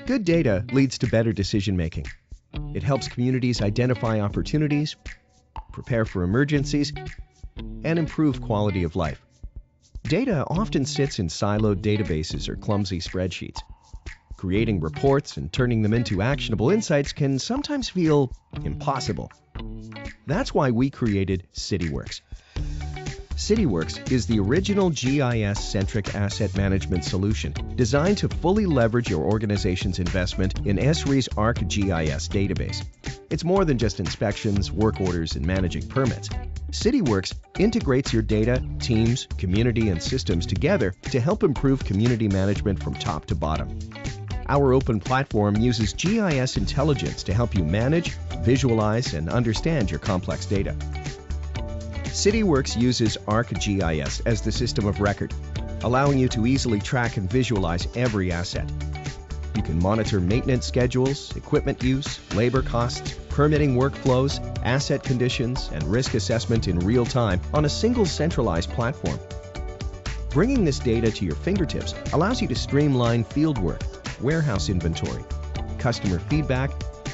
Good data leads to better decision-making. It helps communities identify opportunities, prepare for emergencies, and improve quality of life. Data often sits in siloed databases or clumsy spreadsheets. Creating reports and turning them into actionable insights can sometimes feel impossible. That's why we created Cityworks. Cityworks is the original GIS-centric asset management solution designed to fully leverage your organization's investment in Esri's ArcGIS database. It's more than just inspections, work orders, and managing permits. Cityworks integrates your data, teams, community, and systems together to help improve community management from top to bottom. Our open platform uses GIS intelligence to help you manage, visualize, and understand your complex data. Cityworks uses ArcGIS as the system of record, allowing you to easily track and visualize every asset. You can monitor maintenance schedules, equipment use, labor costs, permitting workflows, asset conditions, and risk assessment in real time on a single centralized platform. Bringing this data to your fingertips allows you to streamline fieldwork, warehouse inventory, customer feedback,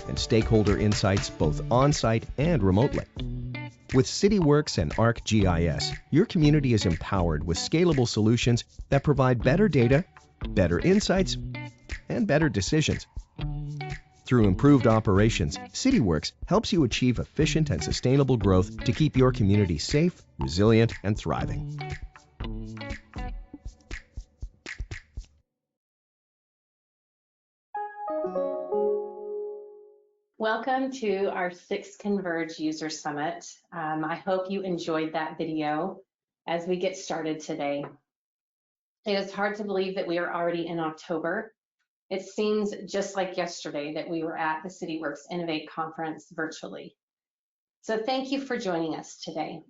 and stakeholder insights both on-site and remotely. With Cityworks and ArcGIS, your community is empowered with scalable solutions that provide better data, better insights, and better decisions. Through improved operations, Cityworks helps you achieve efficient and sustainable growth to keep your community safe, resilient, and thriving. Welcome to our 6th Converge User Summit. I hope you enjoyed that video as we get started today. It is hard to believe that we are already in October. It seems just like yesterday that we were at the Cityworks Innovate Conference virtually. So thank you for joining us today.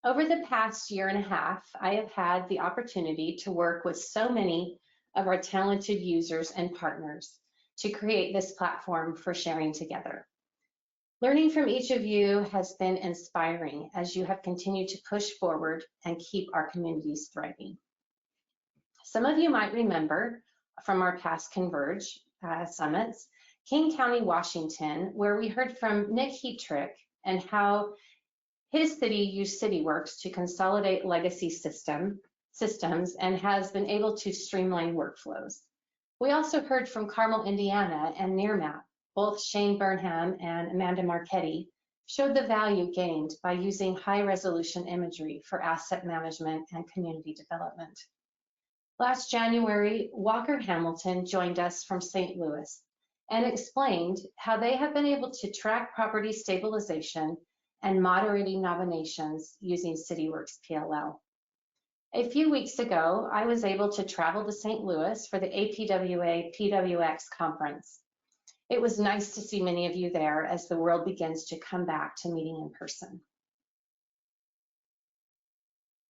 Over the past year and a half, I have had the opportunity to work with so many of our talented users and partners to create this platform for sharing together. Learning from each of you has been inspiring as you have continued to push forward and keep our communities thriving. Some of you might remember from our past Converge summits, King County, Washington, where we heard from Nick Hetrick and how his city used Cityworks to consolidate legacy systems and has been able to streamline workflows. We also heard from Carmel, Indiana and Nearmap. Both Shane Burnham and Amanda Marchetti showed the value gained by using high-resolution imagery for asset management and community development. Last January, Walker Hamilton joined us from St. Louis and explained how they have been able to track property stabilization and moderating nominations using Cityworks PLL. A few weeks ago, I was able to travel to St. Louis for the APWA PWX conference. It was nice to see many of you there as the world begins to come back to meeting in person.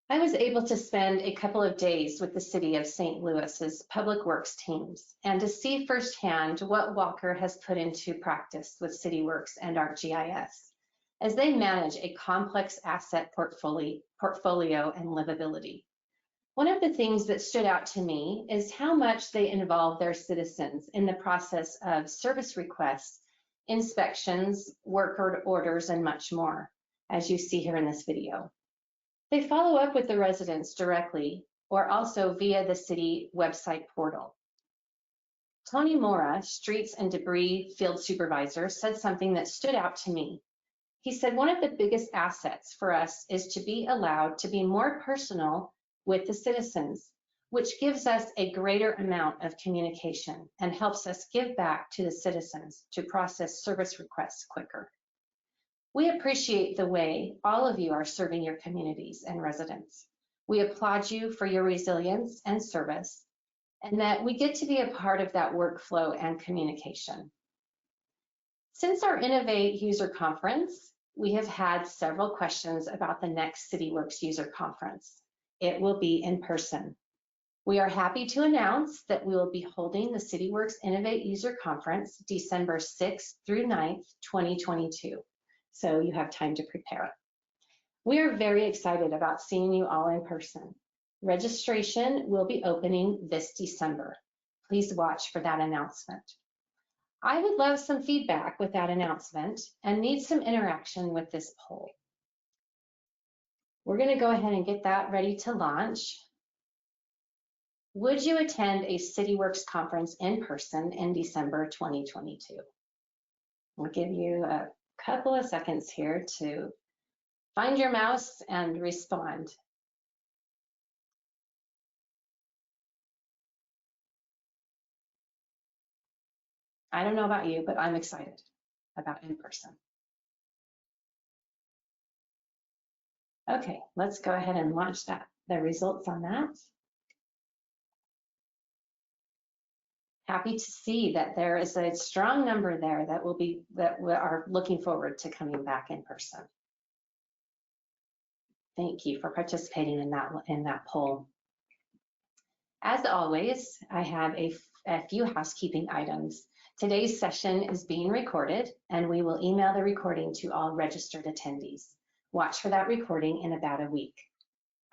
I was able to spend a couple of days with the City of St. Louis's Public Works teams and to see firsthand what Walker has put into practice with Cityworks and ArcGIS as they manage a complex asset portfolio and livability. One of the things that stood out to me is how much they involve their citizens in the process of service requests, inspections, work orders, and much more, as you see here in this video. They follow up with the residents directly or also via the city website portal. Tony Mora, Streets and Debris Field Supervisor, said something that stood out to me. He said one of the biggest assets for us is to be allowed to be more personal with the citizens, which gives us a greater amount of communication and helps us give back to the citizens to process service requests quicker. We appreciate the way all of you are serving your communities and residents. We applaud you for your resilience and service, and that we get to be a part of that workflow and communication. Since our Innovate User Conference, we have had several questions about the next Cityworks User Conference. It will be in person. We are happy to announce that we will be holding the Cityworks Innovate User Conference December 6th through 9th, 2022. So you have time to prepare. We are very excited about seeing you all in person. Registration will be opening this December. Please watch for that announcement. I would love some feedback with that announcement and need some interaction with this poll. We're going to go ahead and get that ready to launch. Would you attend a Cityworks conference in person in December 2022? We'll give you a couple of seconds here to find your mouse and respond. I don't know about you, but I'm excited about in person. Okay, let's go ahead and launch the results on that. Happy to see that there is a strong number there that we are looking forward to coming back in person. Thank you for participating in that poll. As always, I have a few housekeeping items. Today's session is being recorded, and we will email the recording to all registered attendees. Watch for that recording in about a week.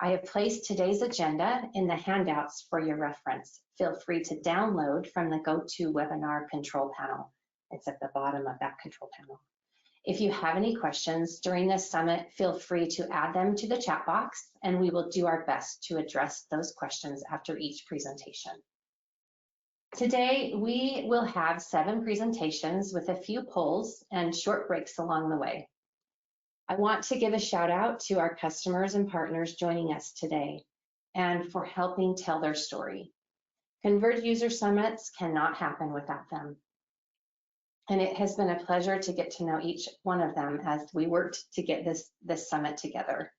I have placed today's agenda in the handouts for your reference. Feel free to download from the GoToWebinar control panel. It's at the bottom of that control panel. If you have any questions during this summit, feel free to add them to the chat box, and we will do our best to address those questions after each presentation. Today, we will have 7 presentations with a few polls and short breaks along the way. I want to give a shout out to our customers and partners joining us today and for helping tell their story. Converge user summits cannot happen without them. And it has been a pleasure to get to know each one of them as we worked to get this summit together.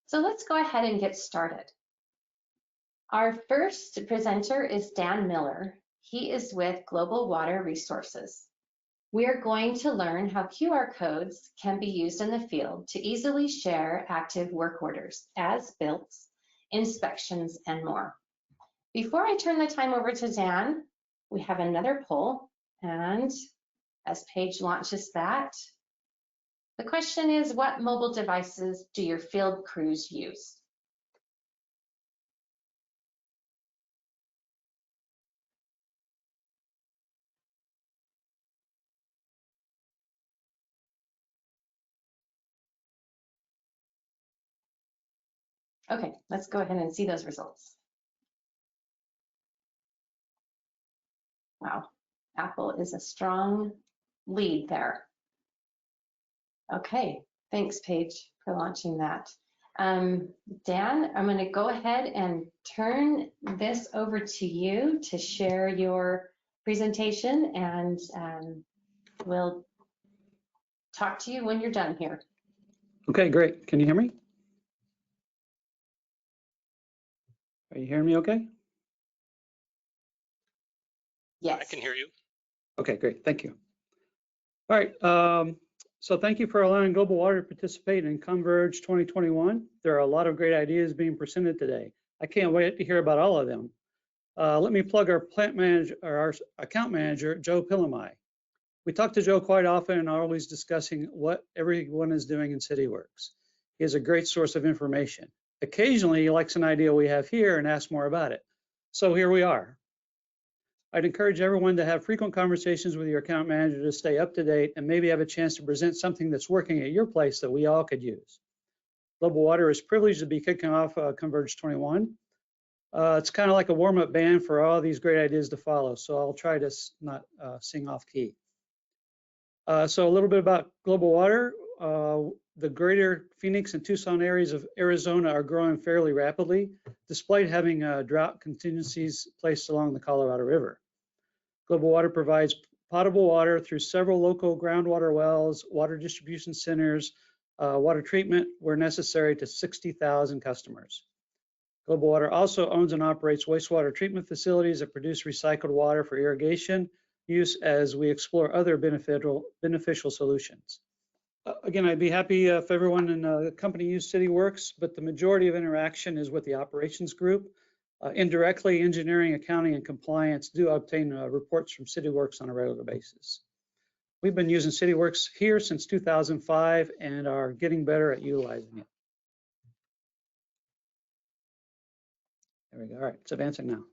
So let's go ahead and get started. Our first presenter is Dan Miller. He is with Global Water Resources. We are going to learn how QR codes can be used in the field to easily share active work orders, as-built, inspections, and more. Before I turn the time over to Dan, we have another poll, and as Paige launches that, the question is, what mobile devices do your field crews use? Okay, let's go ahead and see those results. Wow, Apple is a strong lead there. Okay, thanks, Paige, for launching that. Dan, I'm going to go ahead and turn this over to you to share your presentation, and we'll talk to you when you're done here. Okay, great. Can you hear me? Are you hearing me okay? Yes. I can hear you. Okay, great. Thank you. All right. So thank you for allowing Global Water to participate in Converge 2021. There are a lot of great ideas being presented today. I can't wait to hear about all of them. Let me plug our plant manager, or our account manager, Joe Pillamai. We talk to Joe quite often and are always discussing what everyone is doing in Cityworks. He is a great source of information. Occasionally, he likes an idea we have here and asks more about it. So here we are. I'd encourage everyone to have frequent conversations with your account manager to stay up to date and maybe have a chance to present something that's working at your place that we all could use. Global Water is privileged to be kicking off Converge 21. It's kind of like a warm-up band for all these great ideas to follow, so I'll try to not sing off key. So a little bit about Global Water. The greater Phoenix and Tucson areas of Arizona are growing fairly rapidly, despite having drought contingencies placed along the Colorado River. Global Water provides potable water through several local groundwater wells, water distribution centers, water treatment where necessary to 60,000 customers. Global Water also owns and operates wastewater treatment facilities that produce recycled water for irrigation use as we explore other beneficial solutions. Again, I'd be happy if everyone in the company used Cityworks, but the majority of interaction is with the operations group. Indirectly, engineering, accounting, and compliance do obtain reports from Cityworks on a regular basis. We've been using Cityworks here since 2005 and are getting better at utilizing it. There we go. All right, it's advancing now.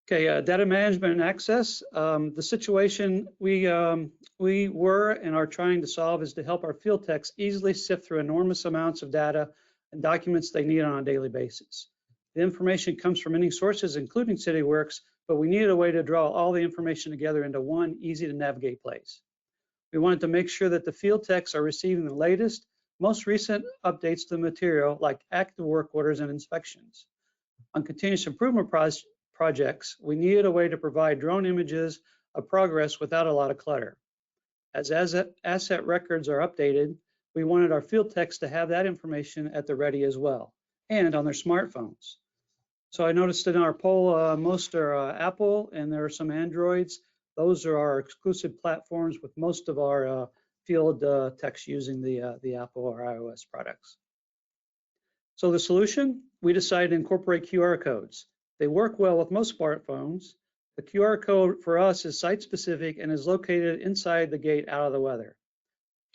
Okay, data management and access. The situation we were and are trying to solve is to help our field techs easily sift through enormous amounts of data and documents they need on a daily basis. The information comes from many sources, including Cityworks, but we needed a way to draw all the information together into one easy to navigate place. We wanted to make sure that the field techs are receiving the latest, most recent updates to the material, like active work orders and inspections. On continuous improvement projects, we needed a way to provide drone images of progress without a lot of clutter. As asset records are updated, we wanted our field techs to have that information at the ready as well, and on their smartphones. So I noticed in our poll, most are Apple, and there are some Androids. Those are our exclusive platforms, with most of our field techs using the Apple or iOS products. So the solution, we decided to incorporate QR codes. They work well with most smartphones. The QR code for us is site-specific and is located inside the gate out of the weather.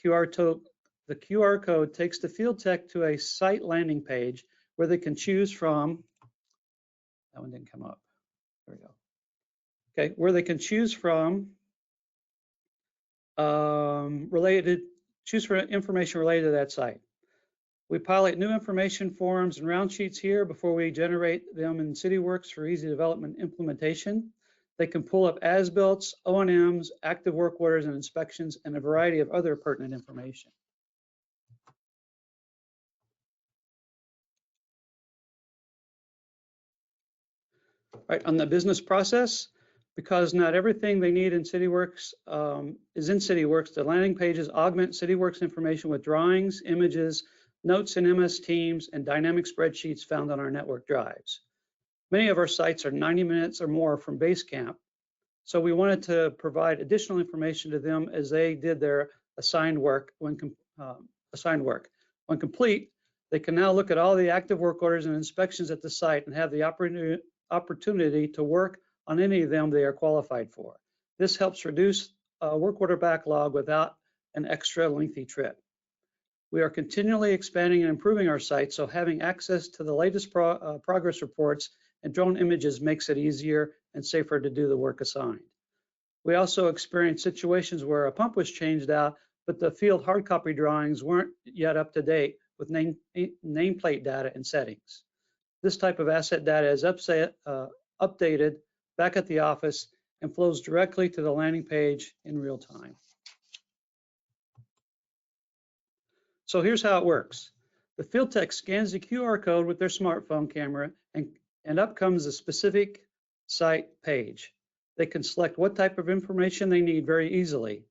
The QR code takes the field tech to a site landing page where they can choose from, that one didn't come up, there we go. Okay, where they can choose from choose for information related to that site. We pilot new information forms and round sheets here before we generate them in Cityworks for easy development implementation. They can pull up as-built, O&Ms, active work orders and inspections, and a variety of other pertinent information. Right, on the business process, because not everything they need in Cityworks is in Cityworks, the landing pages augment Cityworks information with drawings, images, notes in MS Teams, and dynamic spreadsheets found on our network drives. Many of our sites are 90 minutes or more from base camp, so we wanted to provide additional information to them as they did their assigned work. When complete, they can now look at all the active work orders and inspections at the site and have the opportunity to work on any of them they are qualified for. This helps reduce work order backlog without an extra lengthy trip. We are continually expanding and improving our site, so having access to the latest progress reports and drone images makes it easier and safer to do the work assigned. We also experienced situations where a pump was changed out, but the field hard copy drawings weren't yet up to date with nameplate data and settings. This type of asset data is updated back at the office and flows directly to the landing page in real time. So here's how it works. The field tech scans the QR code with their smartphone camera, and up comes a specific site page. They can select what type of information they need very easily.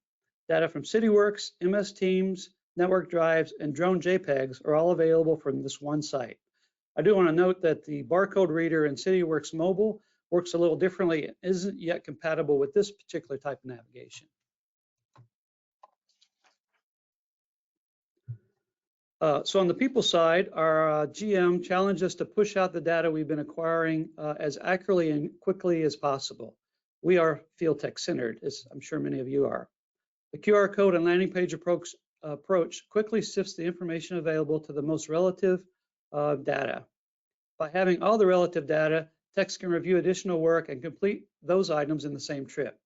Data from Cityworks, MS Teams, network drives, and drone JPEGs are all available from this one site. I do want to note that the barcode reader in Cityworks Mobile works a little differently and isn't yet compatible with this particular type of navigation. So on the people side, our GM challenged us to push out the data we've been acquiring as accurately and quickly as possible. We are field tech centered, as I'm sure many of you are. The QR code and landing page approach quickly sifts the information available to the most relative data. By having all the relative data, techs can review additional work and complete those items in the same trip.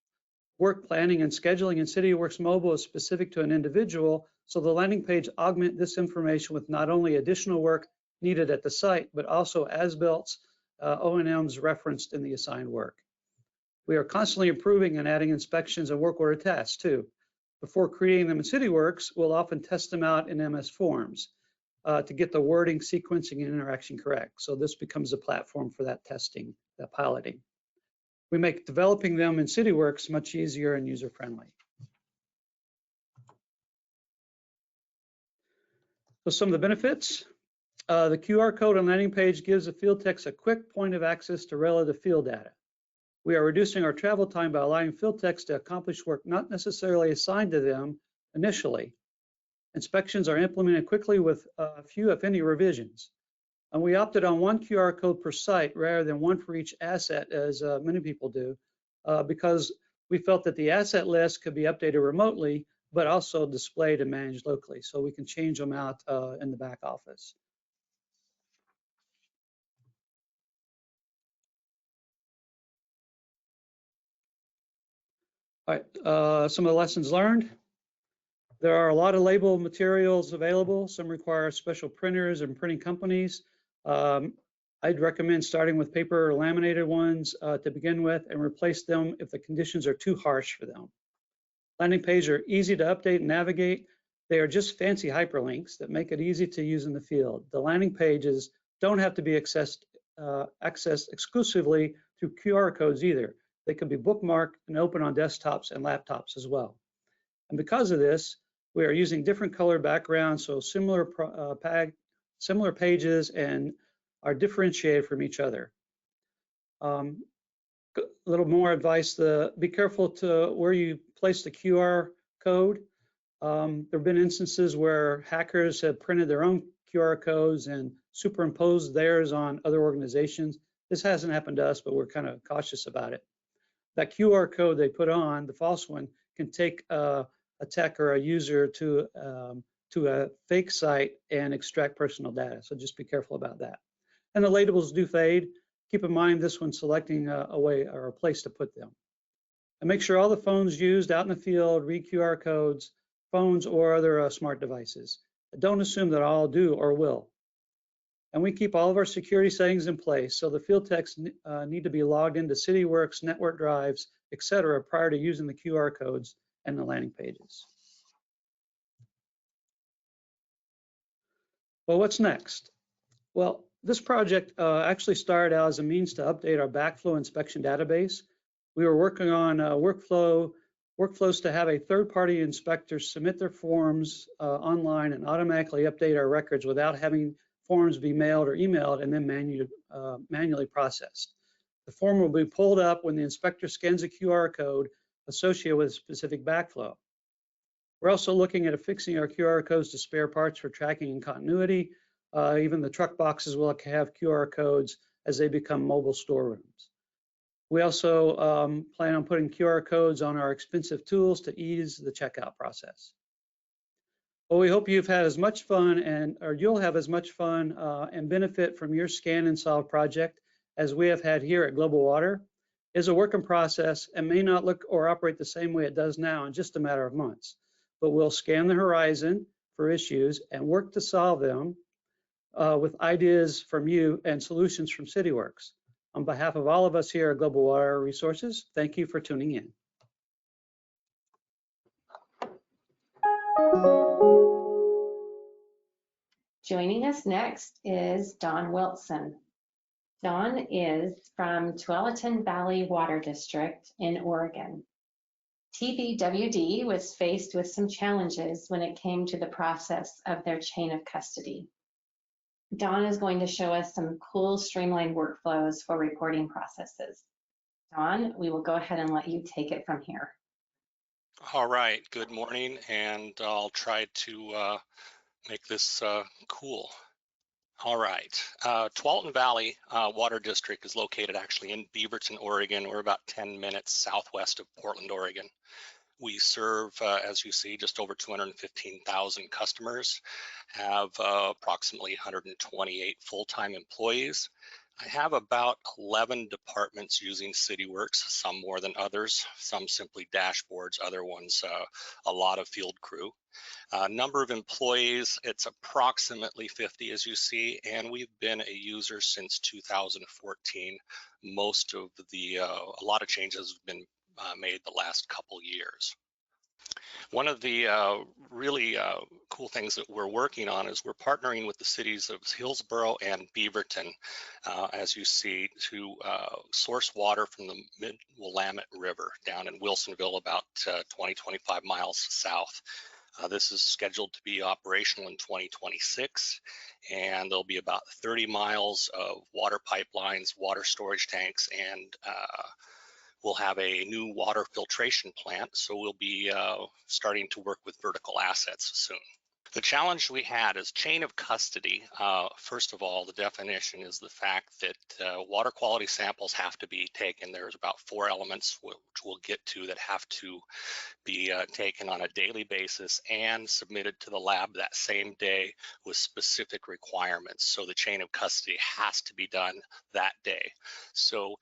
Work planning and scheduling in Cityworks Mobile is specific to an individual, so the landing page augment this information with not only additional work needed at the site, but also as-built O&Ms referenced in the assigned work. We are constantly improving and adding inspections and work order tasks too. Before creating them in Cityworks, we'll often test them out in MS Forms to get the wording, sequencing, and interaction correct. So this becomes a platform for that testing, that piloting. We make developing them in Cityworks much easier and user-friendly. So some of the benefits, the QR code and landing page gives the field techs a quick point of access to relative field data. We are reducing our travel time by allowing field techs to accomplish work not necessarily assigned to them initially. Inspections are implemented quickly with few, if any, revisions. And we opted on one QR code per site rather than one for each asset, as many people do, because we felt that the asset list could be updated remotely, but also displayed and managed locally, so we can change them out in the back office. All right, some of the lessons learned. There are a lot of label materials available. Some require special printers and printing companies. I'd recommend starting with paper or laminated ones to begin with and replace them if the conditions are too harsh for them. Landing pages are easy to update and navigate. They are just fancy hyperlinks that make it easy to use in the field. The landing pages don't have to be accessed exclusively through QR codes either. They can be bookmarked and open on desktops and laptops as well. And because of this, we are using different color backgrounds, so similar pages and are differentiated from each other. A little more advice, be careful to where you place the QR code. There have been instances where hackers have printed their own QR codes and superimposed theirs on other organizations. This hasn't happened to us, but we're kind of cautious about it. That QR code they put on, the false one, can take a tech or a user to a fake site and extract personal data. So just be careful about that. And the labels do fade. Keep in mind this when selecting a way or a place to put them. And make sure all the phones used out in the field read QR codes, phones or other smart devices. Don't assume that all do or will. And we keep all of our security settings in place, so the field techs need to be logged into Cityworks, network drives, etc. prior to using the QR codes and the landing pages. Well, what's next? Well, this project actually started out as a means to update our backflow inspection database. We were working on workflows to have a third-party inspector submit their forms online and automatically update our records without having forms be mailed or emailed and then manually processed. The form will be pulled up when the inspector scans a QR code associated with a specific backflow. We're also looking at affixing our QR codes to spare parts for tracking and continuity. Even the truck boxes will have QR codes as they become mobile storerooms. We also plan on putting QR codes on our expensive tools to ease the checkout process. Well, we hope you've had as much fun or you'll have as much fun and benefit from your Scan and Solve project as we have had here at Global Water. It is a work in process and may not look or operate the same way it does now in just a matter of months, but we'll scan the horizon for issues and work to solve them with ideas from you and solutions from Cityworks. On behalf of all of us here at Global Water Resources, thank you for tuning in. Joining us next is Don Wilson. Don is from Tualatin Valley Water District in Oregon. TVWD was faced with some challenges when it came to the process of their chain of custody. Don is going to show us some cool Streamline workflows for reporting processes. Don, we will go ahead and let you take it from here. All right, good morning, and I'll try to make this cool. All right, Tualatin Valley Water District is located actually in Beaverton, Oregon. We're about 10 minutes southwest of Portland, Oregon. We serve, as you see, just over 215,000 customers, have approximately 128 full-time employees. I have about 11 departments using Cityworks, some more than others, some simply dashboards, other ones a lot of field crew. Number of employees, it's approximately 50 as you see, and we've been a user since 2014. Most of a lot of changes have been made the last couple years. One of the really cool things that we're working on is we're partnering with the cities of Hillsborough and Beaverton, as you see, to source water from the Mid-Willamette River down in Wilsonville, about 20-25 miles south. This is scheduled to be operational in 2026, and there'll be about 30 miles of water pipelines, water storage tanks, and we'll have a new water filtration plant, so we'll be starting to work with vertical assets soon. The challenge we had is chain of custody. First of all, the definition is the fact that water quality samples have to be taken. There's about 4 elements, which we'll get to, that have to be taken on a daily basis and submitted to the lab that same day with specific requirements. So the chain of custody has to be done that day. So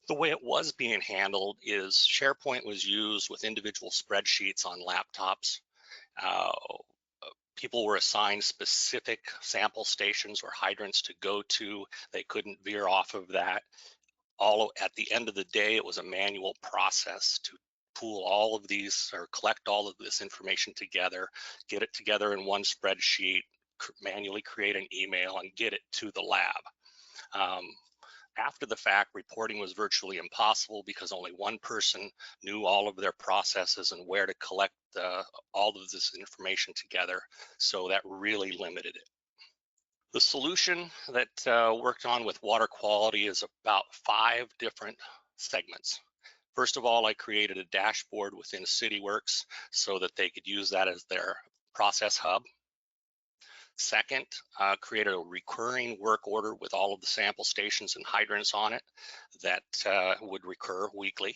The way it was being handled is SharePoint was used with individual spreadsheets on laptops. People were assigned specific sample stations or hydrants to go to. They couldn't veer off of that. At the end of the day, it was a manual process to pool all of these or collect all of this information together, get it together in one spreadsheet, manually create an email and get it to the lab. After the fact, reporting was virtually impossible because only one person knew all of their processes and where to collect all of this information together. So that really limited it. The solution that worked on with water quality is about 5 different segments. First of all, I created a dashboard within Cityworks so that they could use that as their process hub. Second, created a recurring work order with all of the sample stations and hydrants on it that would recur weekly.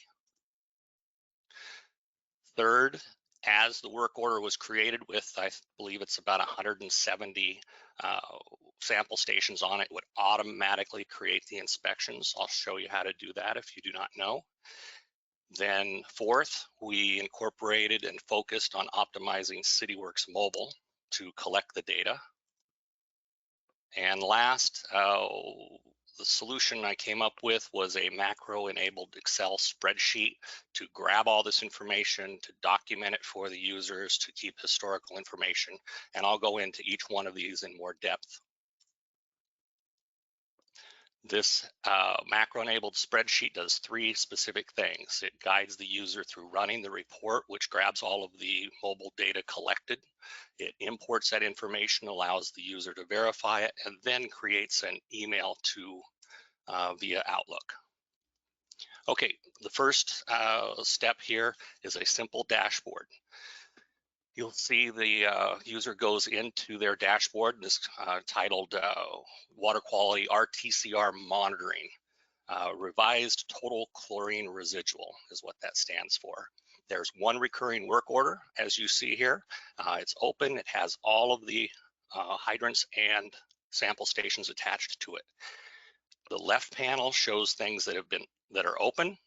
Third, as the work order was created with, I believe it's about 170 sample stations on it, would automatically create the inspections. I'll show you how to do that if you do not know. Then fourth, we incorporated and focused on optimizing Cityworks Mobile to collect the data. And last, the solution I came up with was a macro-enabled Excel spreadsheet to grab all this information, to document it for the users, to keep historical information. And I'll go into each one of these in more depth. This macro-enabled spreadsheet does 3 specific things. It guides the user through running the report, which grabs all of the mobile data collected. It imports that information, allows the user to verify it, and then creates an email to via Outlook. Okay, the first step here is a simple dashboard. You'll see the user goes into their dashboard, this titled Water Quality RTCR Monitoring. Revised Total Chlorine Residual is what that stands for. There's one recurring work order, as you see here. It's open, it has all of the hydrants and sample stations attached to it. The left panel shows things that are open,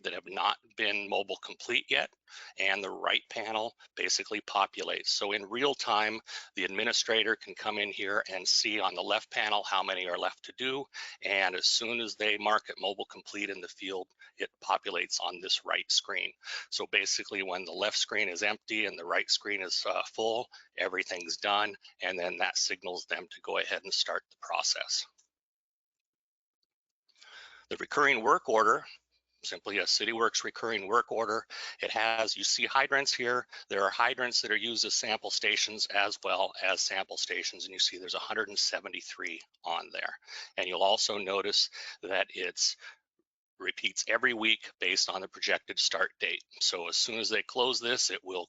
that have not been mobile complete yet, and the right panel basically populates. So in real time, the administrator can come in here and see on the left panel how many are left to do, and as soon as they mark it mobile complete in the field, it populates on this right screen. So basically when the left screen is empty and the right screen is full, everything's done, and then that signals them to go ahead and start the process. The recurring work order, simply a Cityworks recurring work order. It has, you see hydrants here. There are hydrants that are used as sample stations as well as sample stations, and you see there's 173 on there. And you'll also notice that it's repeats every week based on the projected start date. So as soon as they close this, it will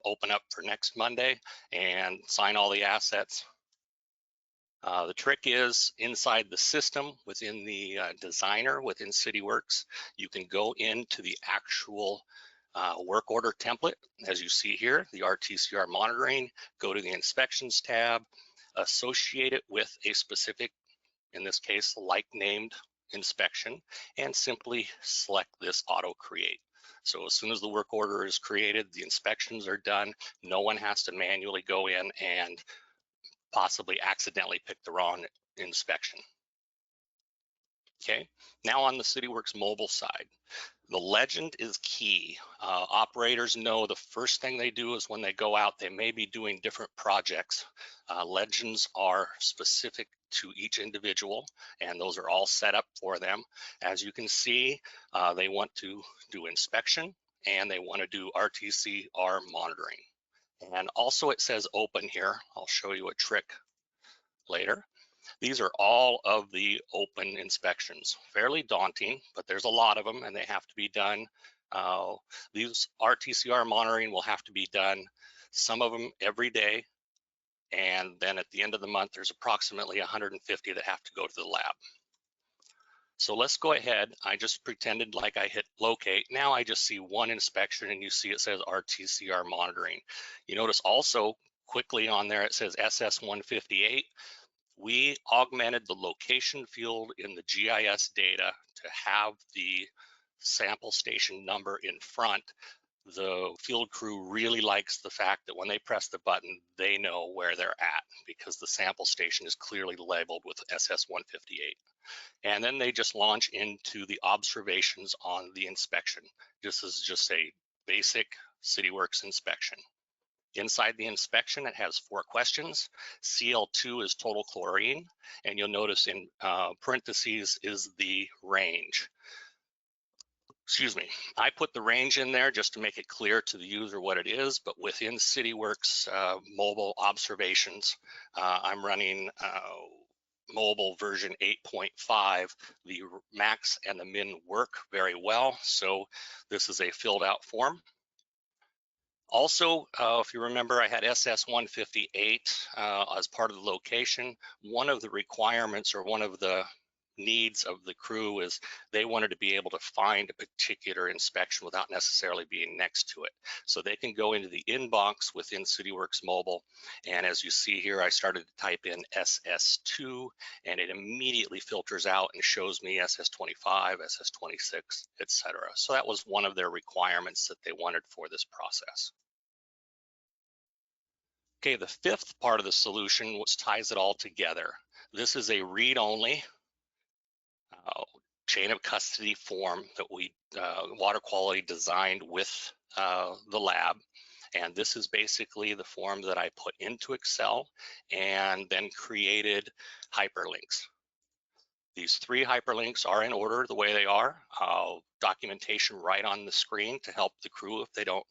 open up for next Monday and sign all the assets. The trick is inside the system, within the designer, within Cityworks, you can go into the actual work order template. As you see here, the RTCR monitoring, go to the inspections tab, associate it with a specific, in this case, like named inspection, and simply select this auto create. So as soon as the work order is created, the inspections are done. No one has to manually go in and possibly accidentally pick the wrong inspection. Okay, now on the Cityworks mobile side, the legend is key. Operators know the first thing they do is when they go out, they may be doing different projects. Legends are specific to each individual, and those are all set up for them. As you can see, they want to do inspection and they want to do RTCR monitoring. And also it says open here. I'll show you a trick later. These are all of the open inspections. Fairly daunting, but there's a lot of them and they have to be done. These RTCR monitoring will have to be done, some of them every day. And then at the end of the month, there's approximately 150 that have to go to the lab. So let's go ahead. I just pretended like I hit locate. Now I just see one inspection and you see it says RTCR monitoring. You notice also quickly on there, it says SS158. we augmented the location field in the GIS data to have the sample station number in front. The field crew really likes the fact that when they press the button, they know where they're at because the sample station is clearly labeled with SS158. And then they just launch into the observations on the inspection. This is just a basic Cityworks inspection. Inside the inspection, it has 4 questions. CL2 is total chlorine, and you'll notice in parentheses is the range. Excuse me, I put the range in there just to make it clear to the user what it is, but within Cityworks mobile observations, I'm running mobile version 8.5. The max and the min work very well, so this is a filled out form. Also, if you remember, I had SS158 as part of the location. One of the requirements or one of the needs of the crew is they wanted to be able to find a particular inspection without necessarily being next to it. So they can go into the inbox within Cityworks Mobile. And as you see here, I started to type in SS2 and it immediately filters out and shows me SS25, SS26, etc. So that was one of their requirements that they wanted for this process. Okay, the 5th part of the solution which ties it all together. This is a read-only chain of custody form that we water quality designed with the lab. And this is basically the form that I put into Excel and then created hyperlinks. These 3 hyperlinks are in order the way they are. Documentation right on the screen to help the crew if they don't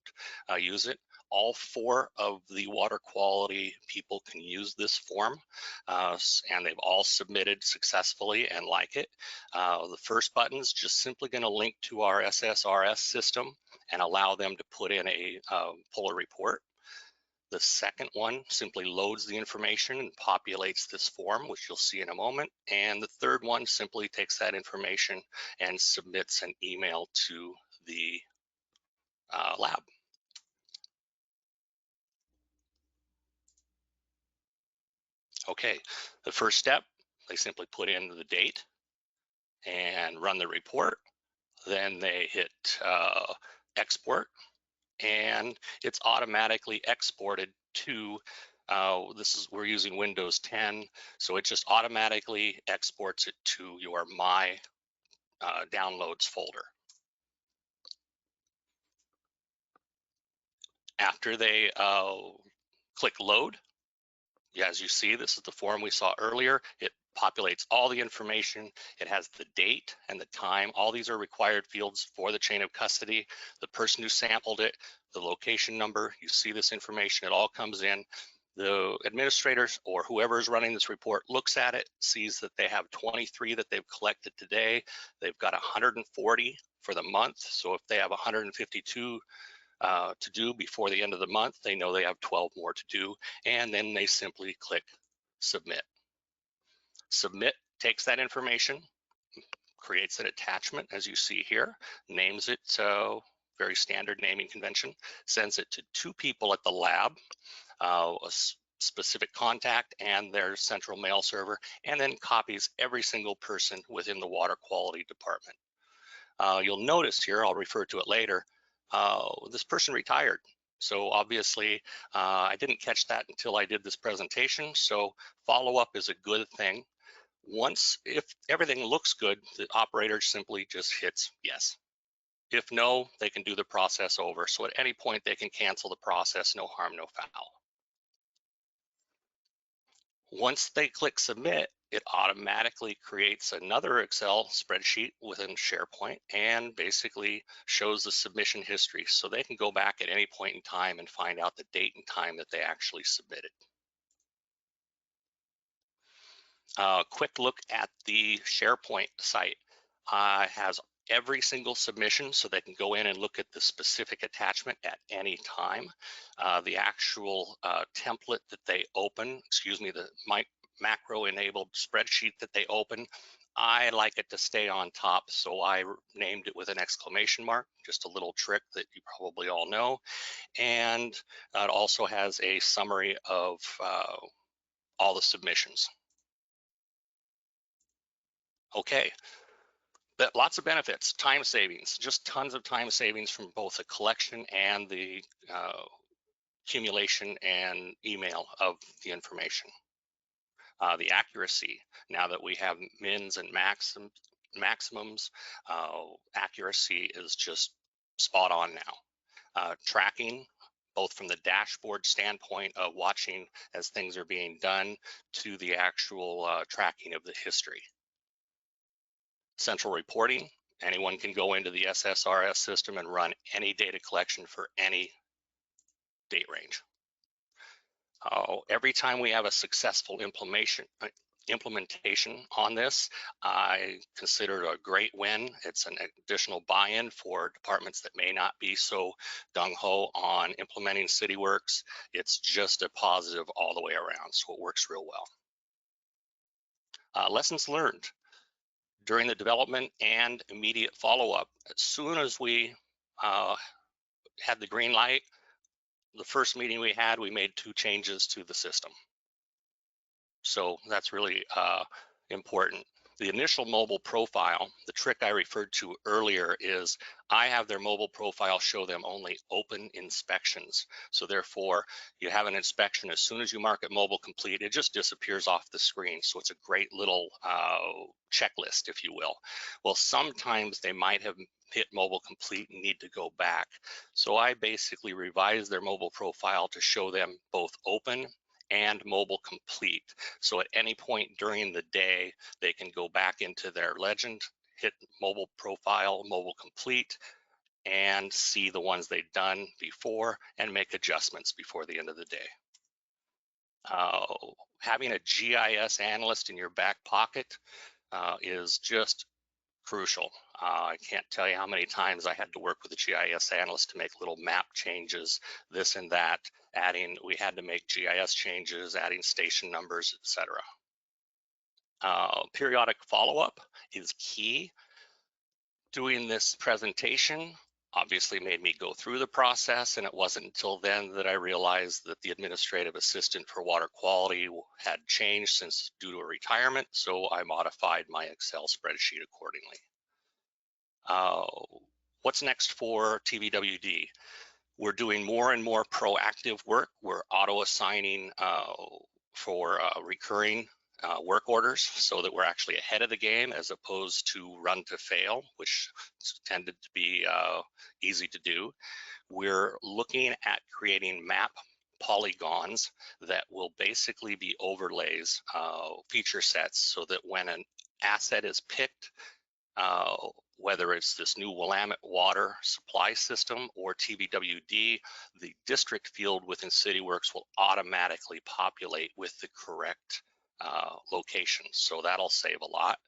use it. All 4 of the water quality people can use this form, and they've all submitted successfully and like it. The first button is just simply going to link to our SSRS system and allow them to put in a pull a report. The second one simply loads the information and populates this form, which you'll see in a moment. And the third one simply takes that information and submits an email to the lab. Okay, the first step, they simply put in the date and run the report. Then they hit export, and it's automatically exported to, we're using Windows 10, so it just automatically exports it to your My Downloads folder. After they click load, as you see, this is the form we saw earlier. It populates all the information. It has the date and the time. All these are required fields for the chain of custody. The person who sampled it, the location number, you see this information, it all comes in. The administrators or whoever is running this report looks at it, sees that they have 23 that they've collected today. They've got 140 for the month. So if they have 152 to do before the end of the month, they know they have 12 more to do, and then they simply click submit. Submit takes that information, creates an attachment as you see here, names it, very standard naming convention, sends it to 2 people at the lab, a specific contact and their central mail server, and then copies every single person within the water quality department. You'll notice here, I'll refer to it later, this person retired. So obviously, I didn't catch that until I did this presentation. So follow-up is a good thing. If everything looks good, the operator simply just hits yes. If no, they can do the process over. So at any point, they can cancel the process, no harm, no foul. Once they click submit, it automatically creates another Excel spreadsheet within SharePoint and basically shows the submission history. So they can go back at any point in time and find out the date and time that they actually submitted. Quick look at the SharePoint site. Has every single submission so they can go in and look at the specific attachment at any time. The actual template that they open, the macro enabled spreadsheet that they open, I like it to stay on top, so I named it with an exclamation mark, just a little trick that you probably all know. And it also has a summary of all the submissions. Okay, but lots of benefits, time savings, just tons of time savings from both the collection and the accumulation and email of the information. The accuracy, now that we have mins and maximums, accuracy is just spot on now. Tracking, both from the dashboard standpoint of watching as things are being done to the actual tracking of the history. Central reporting, anyone can go into the SSRS system and run any data collection for any date range. Every time we have a successful implementation on this, I consider it a great win. It's an additional buy-in for departments that may not be so gung-ho on implementing Cityworks. It's just a positive all the way around, so it works real well. Lessons learned during the development and immediate follow-up. As soon as we had the green light, the first meeting we had, we made 2 changes to the system. So that's really important. The initial mobile profile, the trick I referred to earlier is I have their mobile profile show them only open inspections. So therefore, you have an inspection, as soon as you mark it mobile complete, it just disappears off the screen. So it's a great little checklist, if you will. Well, sometimes they might have hit mobile complete and need to go back. So I basically revised their mobile profile to show them both open and mobile complete. So at any point during the day, they can go back into their legend, hit mobile profile, mobile complete, and see the ones they've done before and make adjustments before the end of the day. Having a GIS analyst in your back pocket is just crucial. I can't tell you how many times I had to work with a GIS analyst to make little map changes, this and that, we had to make GIS changes, adding station numbers, etc. Periodic follow-up is key. Doing this presentation obviously made me go through the process, and it wasn't until then that I realized that the administrative assistant for water quality had changed since due to a retirement, so I modified my Excel spreadsheet accordingly. What's next for TVWD? We're doing more and more proactive work. We're auto-assigning for recurring work orders so that we're actually ahead of the game as opposed to run to fail, which tended to be easy to do. We're looking at creating map polygons that will basically be overlays, feature sets, so that when an asset is picked, whether it's this new Willamette water supply system or TVWD, the district field within Cityworks will automatically populate with the correct location. So that'll save a lot.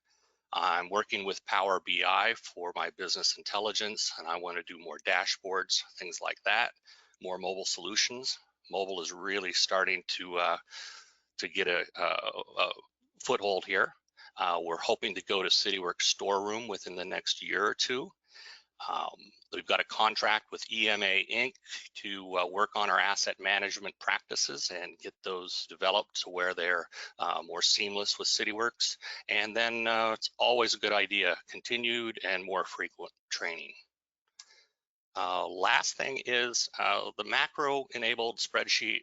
I'm working with Power BI for my business intelligence, and I want to do more dashboards, things like that, more mobile solutions. Mobile is really starting to get a foothold here. We're hoping to go to Cityworks storeroom within the next year or 2. We've got a contract with EMA Inc. to work on our asset management practices and get those developed to where they're more seamless with Cityworks. And then it's always a good idea, continued and more frequent training. Last thing is the macro-enabled spreadsheet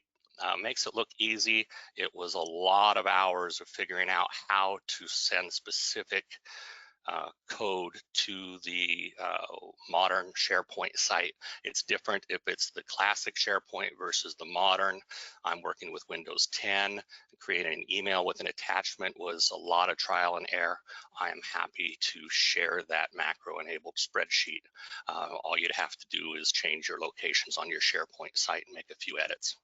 makes it look easy. It was a lot of hours of figuring out how to send specific code to the modern SharePoint site. It's different if it's the classic SharePoint versus the modern. I'm working with Windows 10. Creating an email with an attachment was a lot of trial and error. I am happy to share that macro-enabled spreadsheet. All you'd have to do is change your locations on your SharePoint site and make a few edits.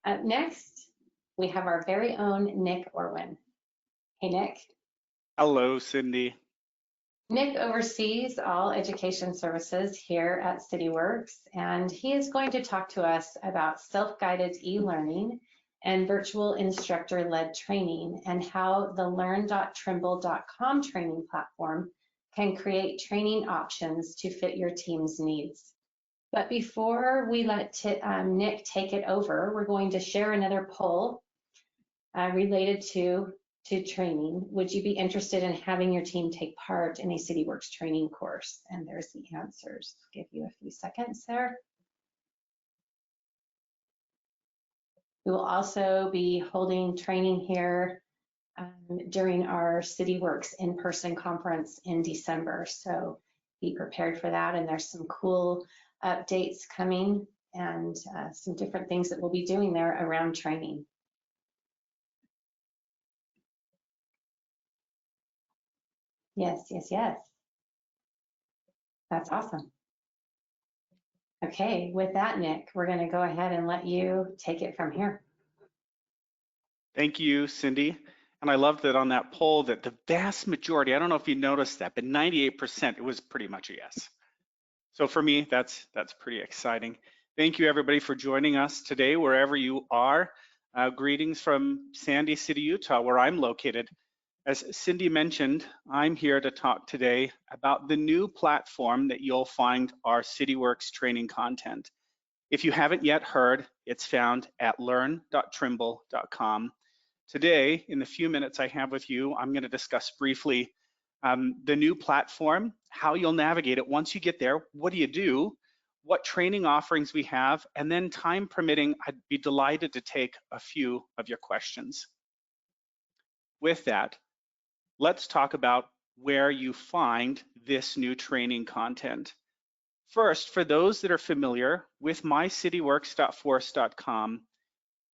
Up next, we have our very own Nick Orwin. Hey, Nick. Hello, Cindy. Nick oversees all education services here at Cityworks, and he is going to talk to us about self-guided e-learning and virtual instructor-led training and how the learn.trimble.com training platform can create training options to fit your team's needs. But before we let Nick take it over, we're going to share another poll. related to training. Would you be interested in having your team take part in a Cityworks training course? And there's the answers. I'll give you a few seconds there. We will also be holding training here during our Cityworks in-person conference in December. So be prepared for that. And there's some cool updates coming and some different things that we'll be doing there around training. Yes, yes, yes. That's awesome. Okay, with that, Nick, we're going to go ahead and let you take it from here. Thank you, Cindy. And I loved that on that poll that the vast majority, I don't know if you noticed that, but 98%, it was pretty much a yes. So for me, that's pretty exciting. Thank you everybody for joining us today, wherever you are. Greetings from Sandy City, Utah, where I'm located. As Cindy mentioned, I'm here to talk today about the new platform that you'll find our Cityworks training content. If you haven't yet heard, it's found at learn.trimble.com. Today, in the few minutes I have with you, I'm going to discuss briefly the new platform, how you'll navigate it once you get there, what do, what training offerings we have, and then time permitting, I'd be delighted to take a few of your questions. With that, let's talk about where you find this new training content. First, for those that are familiar with mycityworks.force.com,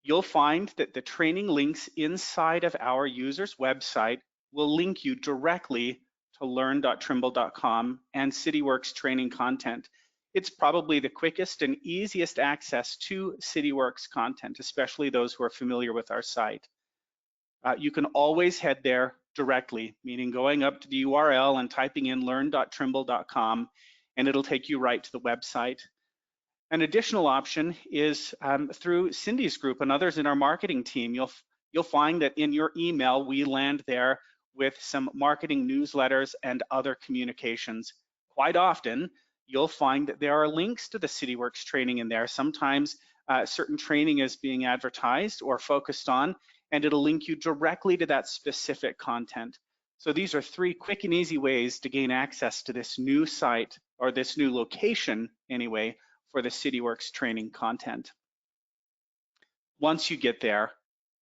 you'll find that the training links inside of our user's website will link you directly to learn.trimble.com and Cityworks training content. It's probably the quickest and easiest access to Cityworks content, especially those who are familiar with our site. You can always head there directly, meaning going up to the URL and typing in learn.trimble.com, and it'll take you right to the website. An additional option is through Cindy's group and others in our marketing team. You'll find that in your email, we land there with some marketing newsletters and other communications. Quite often, you'll find that there are links to the Cityworks training in there. Sometimes certain training is being advertised or focused on, and it'll link you directly to that specific content. So these are three quick and easy ways to gain access to this new site, or this new location anyway, for the Cityworks training content. Once you get there,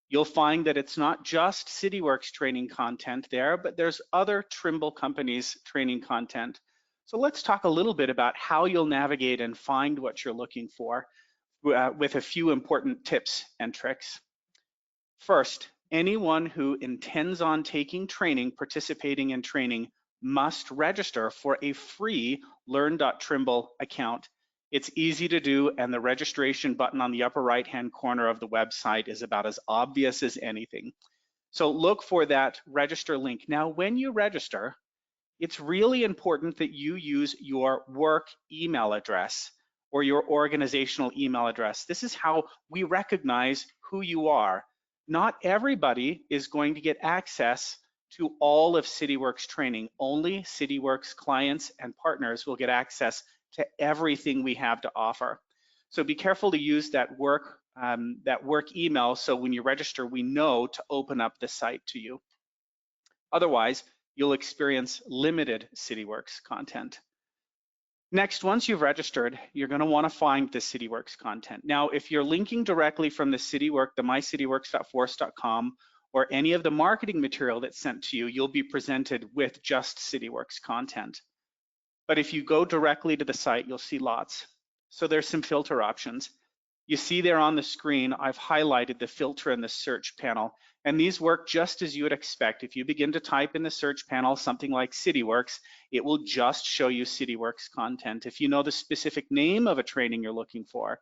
you'll find that it's not just Cityworks training content there, but there's other Trimble companies' training content. So let's talk a little bit about how you'll navigate and find what you're looking for with a few important tips and tricks. First, anyone who intends on taking training, participating in training, must register for a free Learn.Trimble account. It's easy to do, and the registration button on the upper right-hand corner of the website is about as obvious as anything. So look for that register link. Now, when you register, it's really important that you use your work email address or your organizational email address. This is how we recognize who you are. Not everybody is going to get access to all of Cityworks training. Only Cityworks clients and partners will get access to everything we have to offer. So be careful to use that work email, so when you register, we know to open up the site to you. Otherwise, you'll experience limited Cityworks content. Next, once you've registered, you're going to want to find the Cityworks content. Now, if you're linking directly from the mycityworks.force.com or any of the marketing material that's sent to you, you'll be presented with just Cityworks content. But if you go directly to the site, you'll see lots. So there's some filter options. You see there on the screen, I've highlighted the filter and the search panel, and these work just as you would expect. If you begin to type in the search panel something like Cityworks, it will just show you Cityworks content. If you know the specific name of a training you're looking for,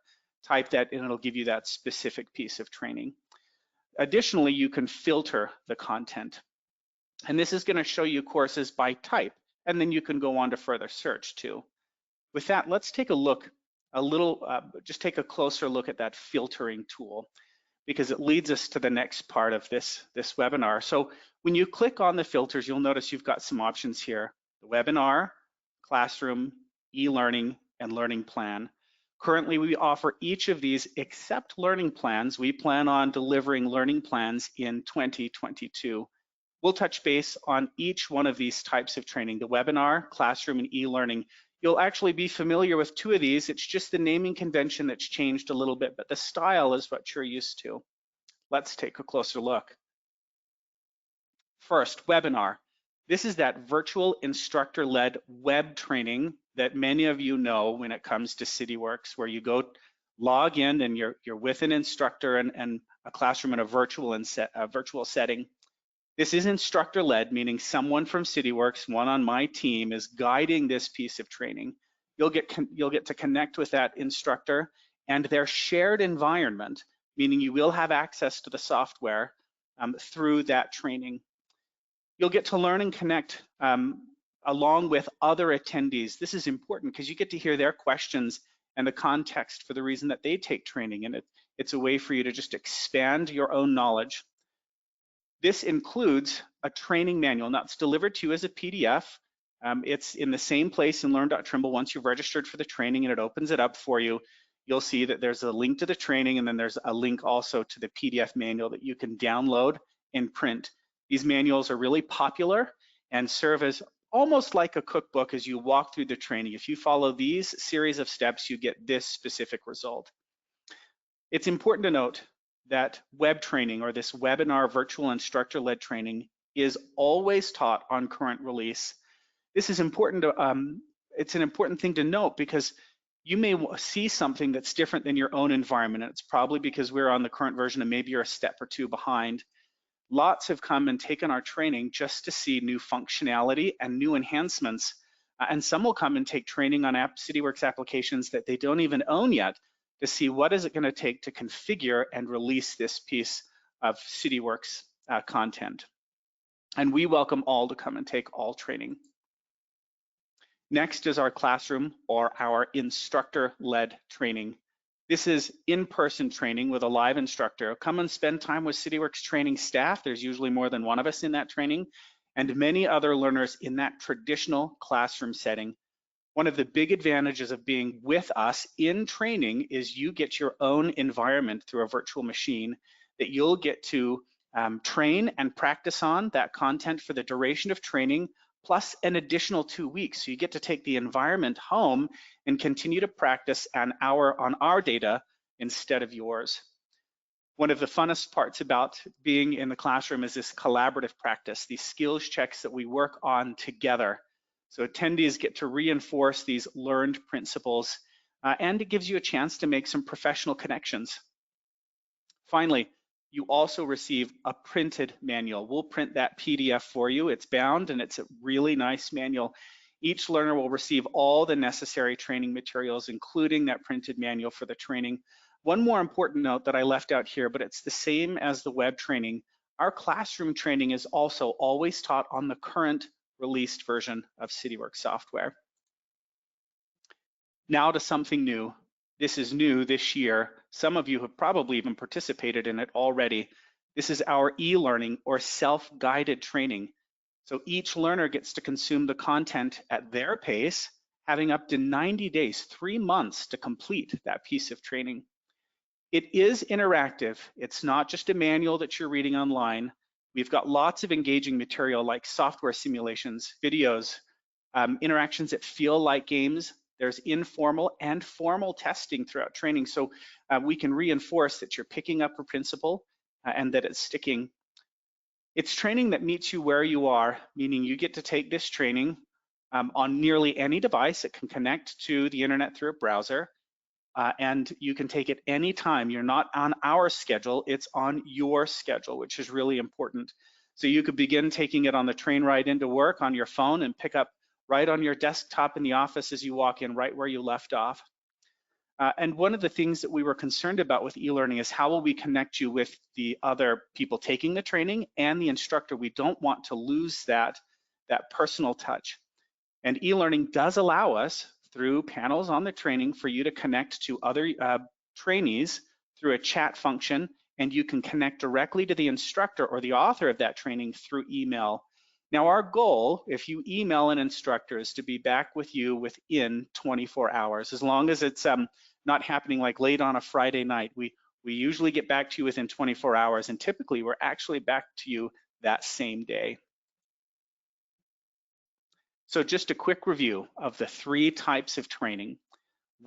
type that and it'll give you that specific piece of training. Additionally, you can filter the content. And this is going to show you courses by type, and then you can go on to further search too. With that, let's take a look, just take a closer look at that filtering tool, because it leads us to the next part of this webinar. So when you click on the filters, you'll notice you've got some options here: the webinar, classroom, e-learning, and learning plan. Currently, we offer each of these except learning plans. We plan on delivering learning plans in 2022. We'll touch base on each one of these types of training, the webinar, classroom, and e-learning. You'll actually be familiar with two of these. It's just the naming convention that's changed a little bit, but the style is what you're used to. Let's take a closer look. First, webinar. This is that virtual instructor-led web training that many of you know when it comes to Cityworks, where you go log in and you're with an instructor and a classroom in a virtual setting. This is instructor-led, meaning someone from Cityworks, one on my team, is guiding this piece of training. You'll get to connect with that instructor and their shared environment, meaning you will have access to the software through that training. You'll get to learn and connect along with other attendees. This is important because you get to hear their questions and the context for the reason that they take training, and it's a way for you to just expand your own knowledge. This includes a training manual. Now, it's delivered to you as a PDF. It's in the same place in Learn.Trimble. Once you've registered for the training and it opens it up for you, you'll see that there's a link to the training, and then there's a link also to the PDF manual that you can download and print. These manuals are really popular and serve as almost like a cookbook as you walk through the training. If you follow these series of steps, you get this specific result. It's important to note that web training, or this webinar virtual instructor-led training, is always taught on current release. This is important to, it's an important thing to note because you may see something that's different than your own environment, and it's probably because we're on the current version and maybe you're a step or two behind. Lots have come and taken our training just to see new functionality and new enhancements, and some will come and take training on Cityworks applications that they don't even own yet to see what is it going to take to configure and release this piece of Cityworks content. And we welcome all to come and take all training. Next is our classroom, or our instructor-led training. This is in-person training with a live instructor. Come and spend time with Cityworks training staff. There's usually more than one of us in that training, and many other learners in that traditional classroom setting. One of the big advantages of being with us in training is you get your own environment through a virtual machine that you'll get to train and practice on that content for the duration of training, plus an additional 2 weeks. So you get to take the environment home and continue to practice on our data instead of yours. One of the funnest parts about being in the classroom is this collaborative practice, these skills checks that we work on together. So attendees get to reinforce these learned principles, and it gives you a chance to make some professional connections. Finally, you also receive a printed manual. We'll print that PDF for you. It's bound and it's a really nice manual. Each learner will receive all the necessary training materials, including that printed manual for the training. One more important note that I left out here, but it's the same as the web training. Our classroom training is also always taught on the current released version of Cityworks software. Now to something new. This is new this year. Some of you have probably even participated in it already. This is our e-learning, or self-guided training. So each learner gets to consume the content at their pace, having up to 90 days, 3 months to complete that piece of training. It is interactive. It's not just a manual that you're reading online. We've got lots of engaging material like software simulations, videos, interactions that feel like games. There's informal and formal testing throughout training, so we can reinforce that you're picking up a principle and that it's sticking. It's training that meets you where you are, meaning you get to take this training on nearly any device. It can connect to the internet through a browser, and you can take it anytime. You're not on our schedule, it's on your schedule, which is really important. So you could begin taking it on the train ride into work on your phone and pick up right on your desktop in the office as you walk in, right where you left off. And one of the things that we were concerned about with e-learning is how will we connect you with the other people taking the training and the instructor. We don't want to lose that personal touch. And e-learning does allow us, through panels on the training, for you to connect to other trainees through a chat function, and you can connect directly to the instructor or the author of that training through email. Now, our goal, if you email an instructor, is to be back with you within 24 hours, as long as it's not happening like late on a Friday night. We usually get back to you within 24 hours, and typically we're actually back to you that same day. So just a quick review of the 3 types of training.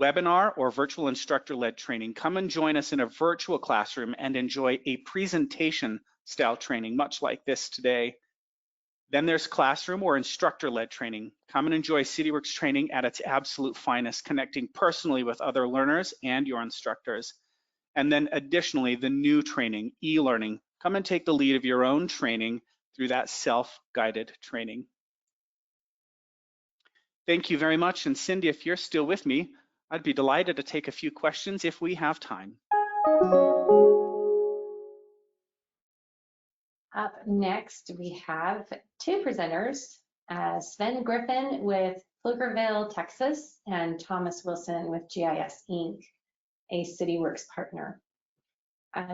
Webinar or virtual instructor-led training. Come and join us in a virtual classroom and enjoy a presentation style training, much like this today. Then there's classroom or instructor-led training. Come and enjoy Cityworks training at its absolute finest, connecting personally with other learners and your instructors. And then additionally, the new training, e-learning. Come and take the lead of your own training through that self-guided training. Thank you very much. And Cindy, if you're still with me, I'd be delighted to take a few questions if we have time. Up next, we have 2 presenters, Sven Griffin with Pflugerville, Texas, and Thomas Wilson with GIS-Inc., a Cityworks partner.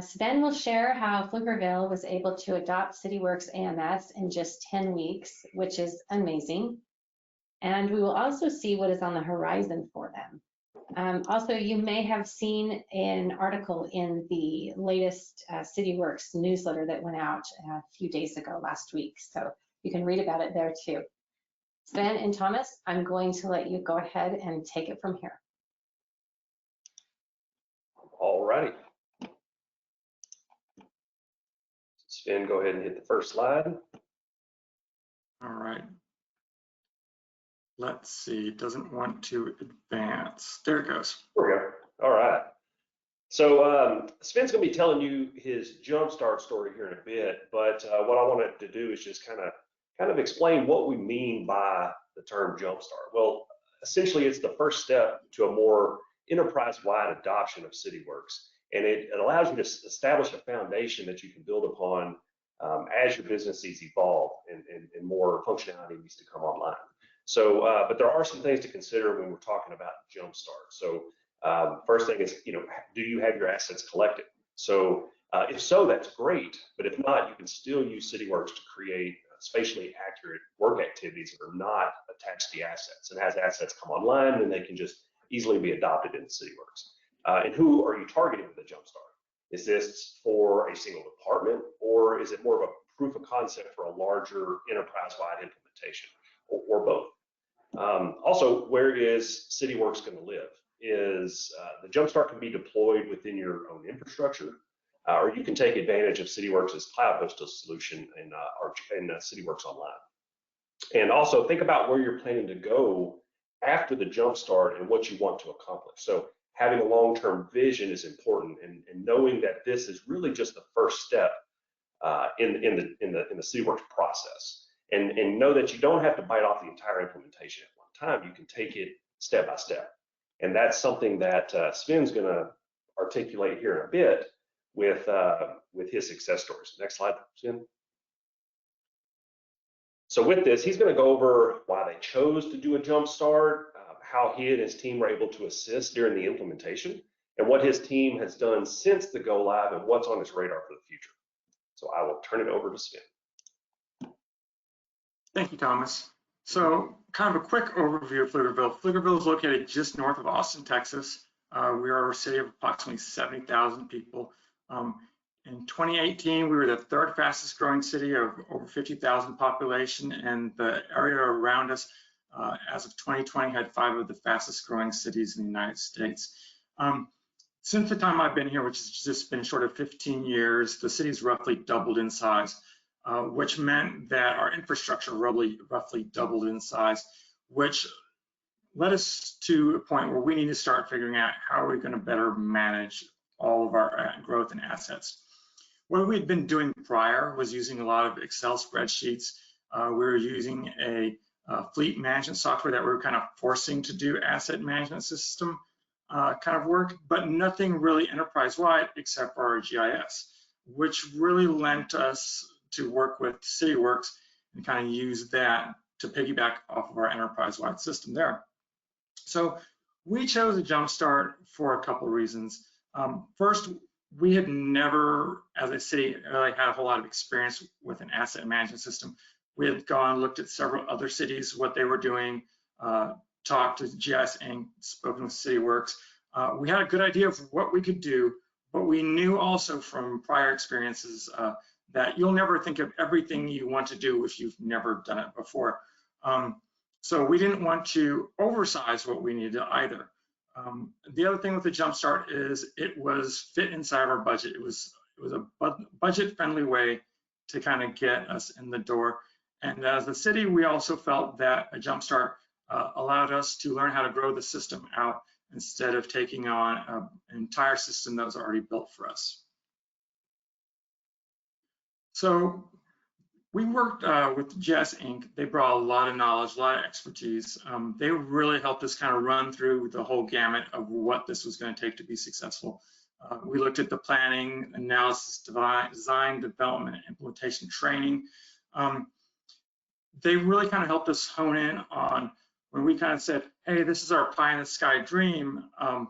Sven will share how Pflugerville was able to adopt Cityworks AMS in just 10 weeks, which is amazing. And we will also see what is on the horizon for them. Also, you may have seen an article in the latest Cityworks newsletter that went out a few days ago last week. So you can read about it there too. Sven and Thomas, I'm going to let you go ahead and take it from here. All righty. Sven, go ahead and hit the first slide. All right. Let's see, it doesn't want to advance. There it goes. There we go. All right. So Sven's going to be telling you his Jumpstart story here in a bit, but what I wanted to do is just kind of explain what we mean by the term Jumpstart. Well, essentially, it's the first step to a more enterprise-wide adoption of Cityworks, and it allows you to establish a foundation that you can build upon as your business needs evolve and more functionality needs to come online. So, but there are some things to consider when we're talking about Jumpstart. So, first thing is, do you have your assets collected? So, if so, that's great. But if not, you can still use Cityworks to create spatially accurate work activities that are not attached to the assets. And as assets come online, then they can just easily be adopted into Cityworks. And who are you targeting with the Jumpstart? Is this for a single department, or is it more of a proof of concept for a larger enterprise-wide implementation, or both? Also, where is Cityworks going to live? Is the Jumpstart can be deployed within your own infrastructure, or you can take advantage of Cityworks' cloud-hosted solution in Cityworks Online. And also think about where you're planning to go after the Jumpstart and what you want to accomplish. So having a long-term vision is important, and knowing that this is really just the first step in the Cityworks process. And know that you don't have to bite off the entire implementation at one time. You can take it step by step. And that's something that Sven's going to articulate here in a bit with his success stories. Next slide, Sven. So with this, he's going to go over why they chose to do a Jumpstart, how he and his team were able to assist during the implementation, and what his team has done since the go live and what's on his radar for the future. So I will turn it over to Sven. Thank you, Thomas. So kind of a quick overview of Pflugerville. Pflugerville is located just north of Austin, Texas. We are a city of approximately 70,000 people. In 2018, we were the 3rd fastest growing city of over 50,000 population, and the area around us, as of 2020, had 5 of the fastest growing cities in the United States. Since the time I've been here, which has just been short of 15 years, the city's roughly doubled in size. Which meant that our infrastructure roughly doubled in size, which led us to a point where we need to start figuring out how are we going to better manage all of our growth and assets. What we'd been doing prior was using a lot of Excel spreadsheets. We were using a fleet management software that we were kind of forcing to do asset management system kind of work, but nothing really enterprise-wide except for our GIS, which really lent us to work with Cityworks and kind of use that to piggyback off of our enterprise-wide system there. So we chose a Jumpstart for a couple of reasons. First, we had never, as a city, really had a whole lot of experience with an asset management system. We had gone and looked at several other cities, what they were doing, talked to GIS-Inc., spoken with Cityworks, We had a good idea of what we could do, but we knew also from prior experiences that you'll never think of everything you want to do if you've never done it before. So we didn't want to oversize what we needed either. The other thing with the Jumpstart is it was fit inside our budget. It was a budget-friendly way to kind of get us in the door. And as a city, we also felt that a Jumpstart allowed us to learn how to grow the system out instead of taking on an entire system that was already built for us. So we worked with GISinc. They brought a lot of knowledge, a lot of expertise. They really helped us kind of run through the whole gamut of what this was going to take to be successful. We looked at the planning, analysis, design, development, and implementation training. They really kind of helped us hone in on when we kind of said, hey, this is our pie in the sky dream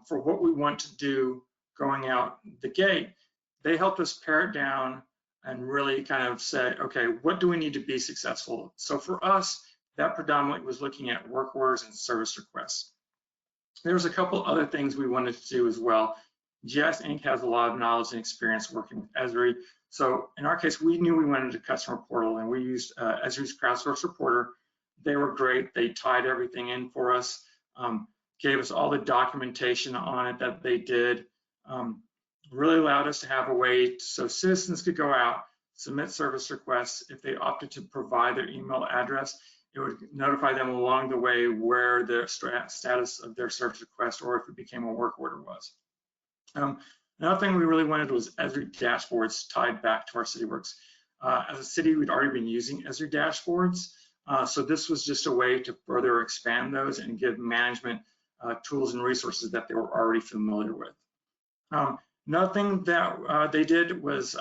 for what we want to do going out the gate. They helped us pare it down and really kind of say, okay, what do we need to be successful? So for us, that predominantly was looking at work orders and service requests. There was a couple other things we wanted to do as well. GISinc has a lot of knowledge and experience working with Esri. So in our case, we knew we wanted a customer portal, and we used Esri's crowdsource reporter. They were great. They tied everything in for us, gave us all the documentation on it that they did. Really allowed us to have a way so citizens could go out, submit service requests. If they opted to provide their email address, it would notify them along the way where the status of their service request or if it became a work order was. Another thing we really wanted was Esri dashboards tied back to our Cityworks. As a city, we'd already been using Esri dashboards, so this was just a way to further expand those and give management tools and resources that they were already familiar with. Another thing that they did was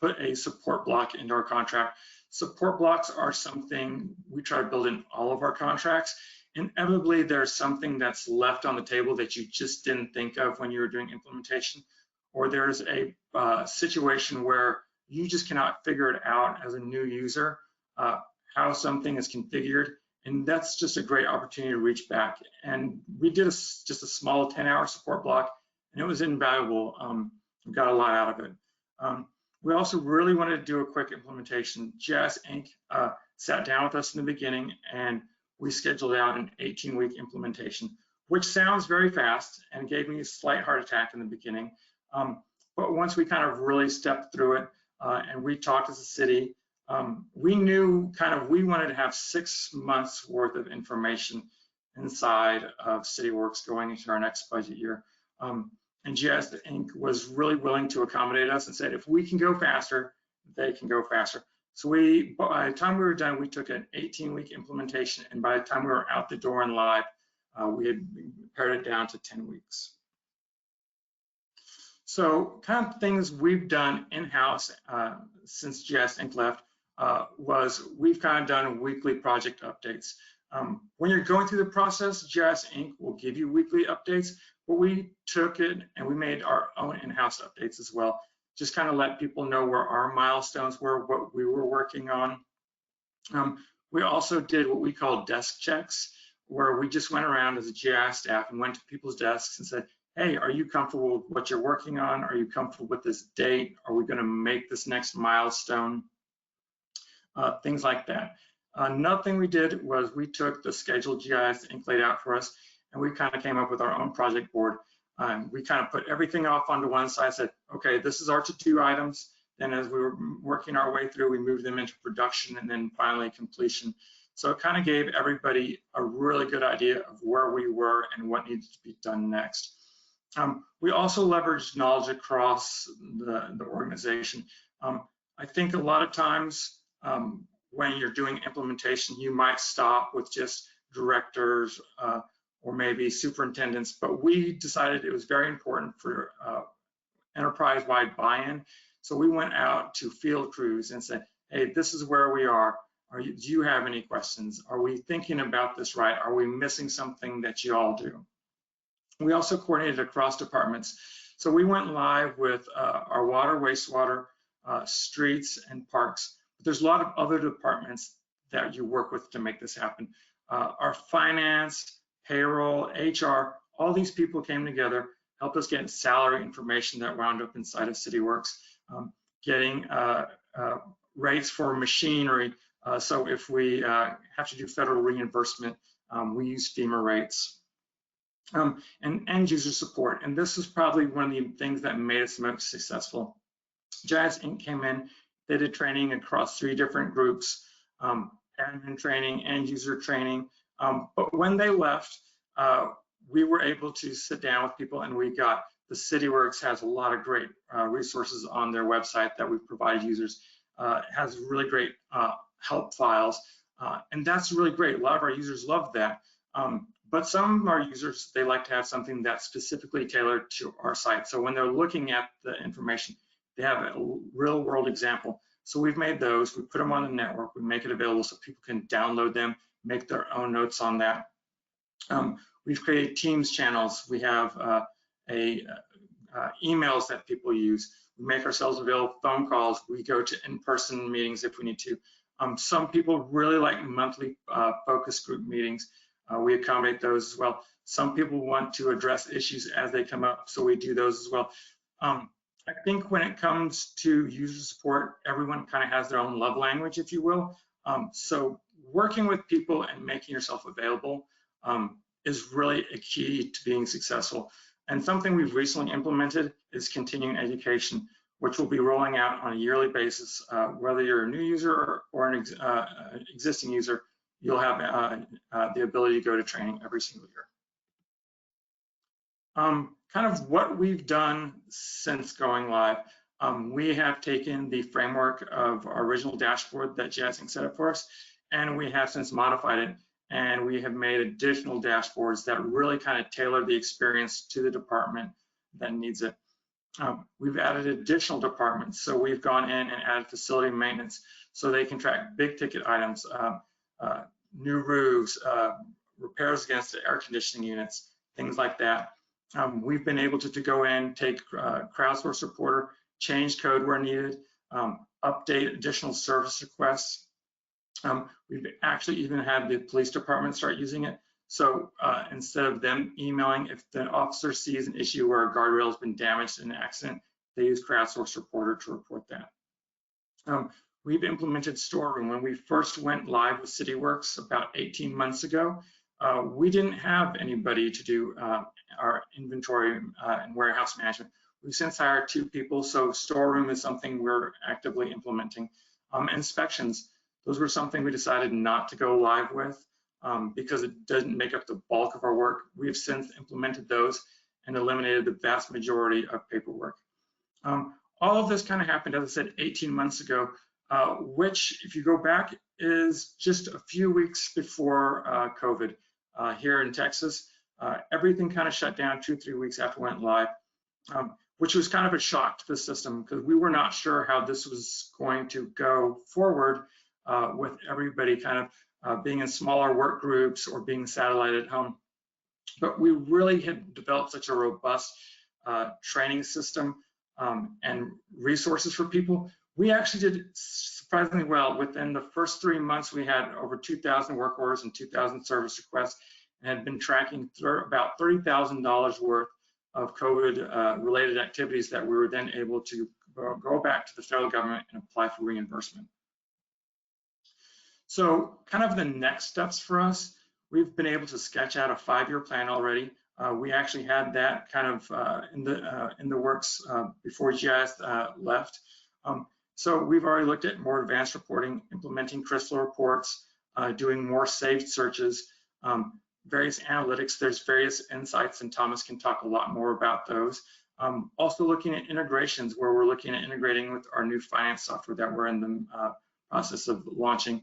put a support block into our contract. Support blocks are something we try to build in all of our contracts. Inevitably, there's something that's left on the table that you just didn't think of when you were doing implementation, or there's a situation where you just cannot figure it out as a new user, how something is configured, and that's just a great opportunity to reach back. And we did just a small 10-hour support block, and it was invaluable. We got a lot out of it. We also really wanted to do a quick implementation. GISinc sat down with us in the beginning, and we scheduled out an 18-week implementation, which sounds very fast and gave me a slight heart attack in the beginning. But once we kind of really stepped through it and we talked as a city, we knew kind of we wanted to have 6 months worth of information inside of Cityworks going into our next budget year. And GISinc was really willing to accommodate us and said, if we can go faster, they can go faster. So by the time we were done, we took an 18-week implementation, and by the time we were out the door and live, we had pared it down to 10 weeks. So kind of things we've done in-house since GISinc left was we've kind of done weekly project updates. When you're going through the process, GISinc will give you weekly updates, but we took it and we made our own in-house updates as well. Just kind of let people know where our milestones were, what we were working on. We also did what we call desk checks, where we just went around as a GIS staff and went to people's desks and said, hey, are you comfortable with what you're working on? Are you comfortable with this date? Are we going to make this next milestone? Things like that. Another thing we did was we took the schedule GISinc laid out for us, and we kind of came up with our own project board. We kind of put everything off onto one side, said, okay, this is our to-do items. Then as we were working our way through, we moved them into production and then finally completion. So it kind of gave everybody a really good idea of where we were and what needed to be done next. We also leveraged knowledge across the organization. I think a lot of times when you're doing implementation, you might stop with just directors or maybe superintendents, but we decided it was very important for enterprise-wide buy-in. So we went out to field crews and said, hey, this is where we are. Do you have any questions? Are we thinking about this right? Are we missing something that you all do? We also coordinated across departments. So we went live with our water, wastewater, streets, and parks. But there's a lot of other departments that you work with to make this happen. Our finance, payroll, HR, all these people came together, helped us get salary information that wound up inside of Cityworks, getting rates for machinery. So if we have to do federal reimbursement, we use FEMA rates. And end user support. And this is probably one of the things that made us most successful. GISinc came in, they did training across 3 different groups, admin training, end user training. But when they left, we were able to sit down with people, and we got the Cityworks has a lot of great resources on their website that we provide users. Has really great help files, and that's really great. A lot of our users love that. But some of our users, they like to have something that's specifically tailored to our site. So when they're looking at the information, they have a real world example. So we've made those, we put them on the network, we make it available so people can download them, make their own notes on that. We've created Teams channels. We have emails that people use. We make ourselves available phone calls. We go to in-person meetings if we need to. Some people really like monthly focus group meetings. We accommodate those as well. Some people want to address issues as they come up, so we do those as well. I think when it comes to user support, everyone kind of has their own love language, if you will. So working with people and making yourself available is really a key to being successful. And something we've recently implemented is continuing education, which will be rolling out on a yearly basis. Whether you're a new user or an existing user, you'll have the ability to go to training every single year. Kind of what we've done since going live, we have taken the framework of our original dashboard that GISinc set up for us, and we have since modified it, and we have made additional dashboards that really kind of tailor the experience to the department that needs it. We've added additional departments, so we've gone in and added facility maintenance so they can track big ticket items, new roofs, repairs against the air conditioning units, things like that. We've been able to go in, take crowdsource reporter, change code where needed, update additional service requests. We've actually even had the police department start using it. So instead of them emailing, if the officer sees an issue where a guardrail has been damaged in an accident, they use crowdsource reporter to report that. We've implemented storeroom. When we first went live with Cityworks about 18 months ago, we didn't have anybody to do our inventory and warehouse management. We've since hired 2 people, so storeroom is something we're actively implementing. Inspections, those were something we decided not to go live with because it doesn't make up the bulk of our work. We've since implemented those and eliminated the vast majority of paperwork. All of this kind of happened, as I said, 18 months ago, which, if you go back, is just a few weeks before COVID here in Texas. Everything kind of shut down 2-3 weeks after we went live, which was kind of a shock to the system because we were not sure how this was going to go forward with everybody kind of being in smaller work groups or being satellite at home. But we really had developed such a robust training system and resources for people. We actually did surprisingly well. Within the first 3 months, we had over 2,000 work orders and 2,000 service requests, and had been tracking about $30,000 worth of COVID-related activities that we were then able to go back to the federal government and apply for reimbursement. So kind of the next steps for us, we've been able to sketch out a 5-year plan already. We actually had that kind of in the works before GIS left. So we've already looked at more advanced reporting, implementing crystal reports, doing more saved searches, various analytics. There's various insights, and Thomas can talk a lot more about those. Also looking at integrations, where we're looking at integrating with our new finance software that we're in the process of launching,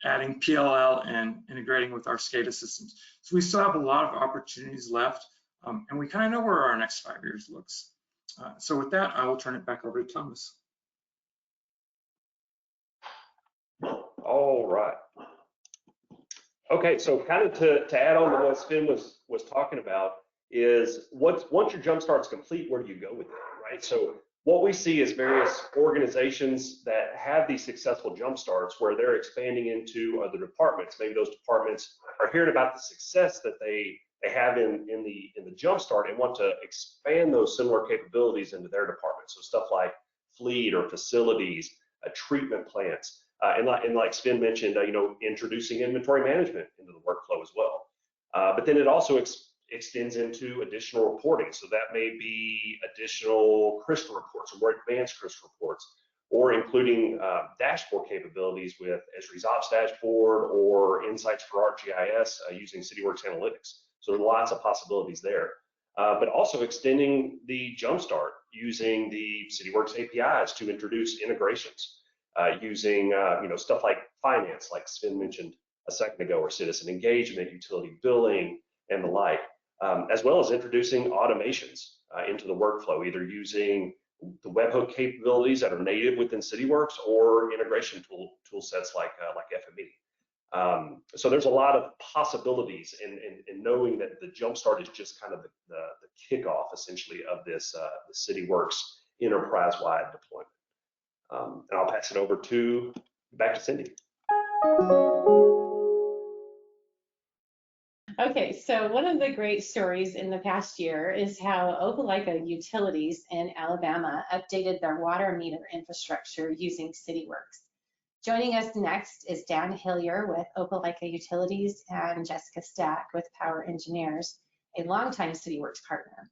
adding PLL and integrating with our SCADA systems. So we still have a lot of opportunities left, and we kind of know where our next 5 years looks. So with that, I will turn it back over to Thomas. All right. Okay, so kind of to add on to what Sven was talking about is once your Jumpstart's complete, where do you go with it, right? So what we see is various organizations that have these successful Jumpstarts where they're expanding into other departments. Maybe those departments are hearing about the success that they they have in the Jumpstart and want to expand those similar capabilities into their department. So stuff like fleet or facilities, treatment plants, and like Sven mentioned, introducing inventory management into the workflow as well. But then it also extends into additional reporting. So that may be additional crystal reports or more advanced crystal reports, or including dashboard capabilities with Esri's Ops dashboard or insights for ArcGIS using Cityworks Analytics. So there are lots of possibilities there. But also extending the Jumpstart using the Cityworks APIs to introduce integrations using stuff like finance, like Sven mentioned a second ago, or citizen engagement, utility billing, and the like, as well as introducing automations into the workflow, either using the webhook capabilities that are native within Cityworks or integration tool sets like FME. So there's a lot of possibilities in knowing that the Jumpstart is just kind of the kickoff, essentially, of this the Cityworks enterprise-wide deployment. And I'll pass it over back to Cindy. Okay, so one of the great stories in the past year is how Opelika utilities in Alabama updated their water meter infrastructure using Cityworks. Joining us next is Dan Hillier with Opelika Utilities and Jessica Stack with Power Engineers, a longtime Cityworks partner.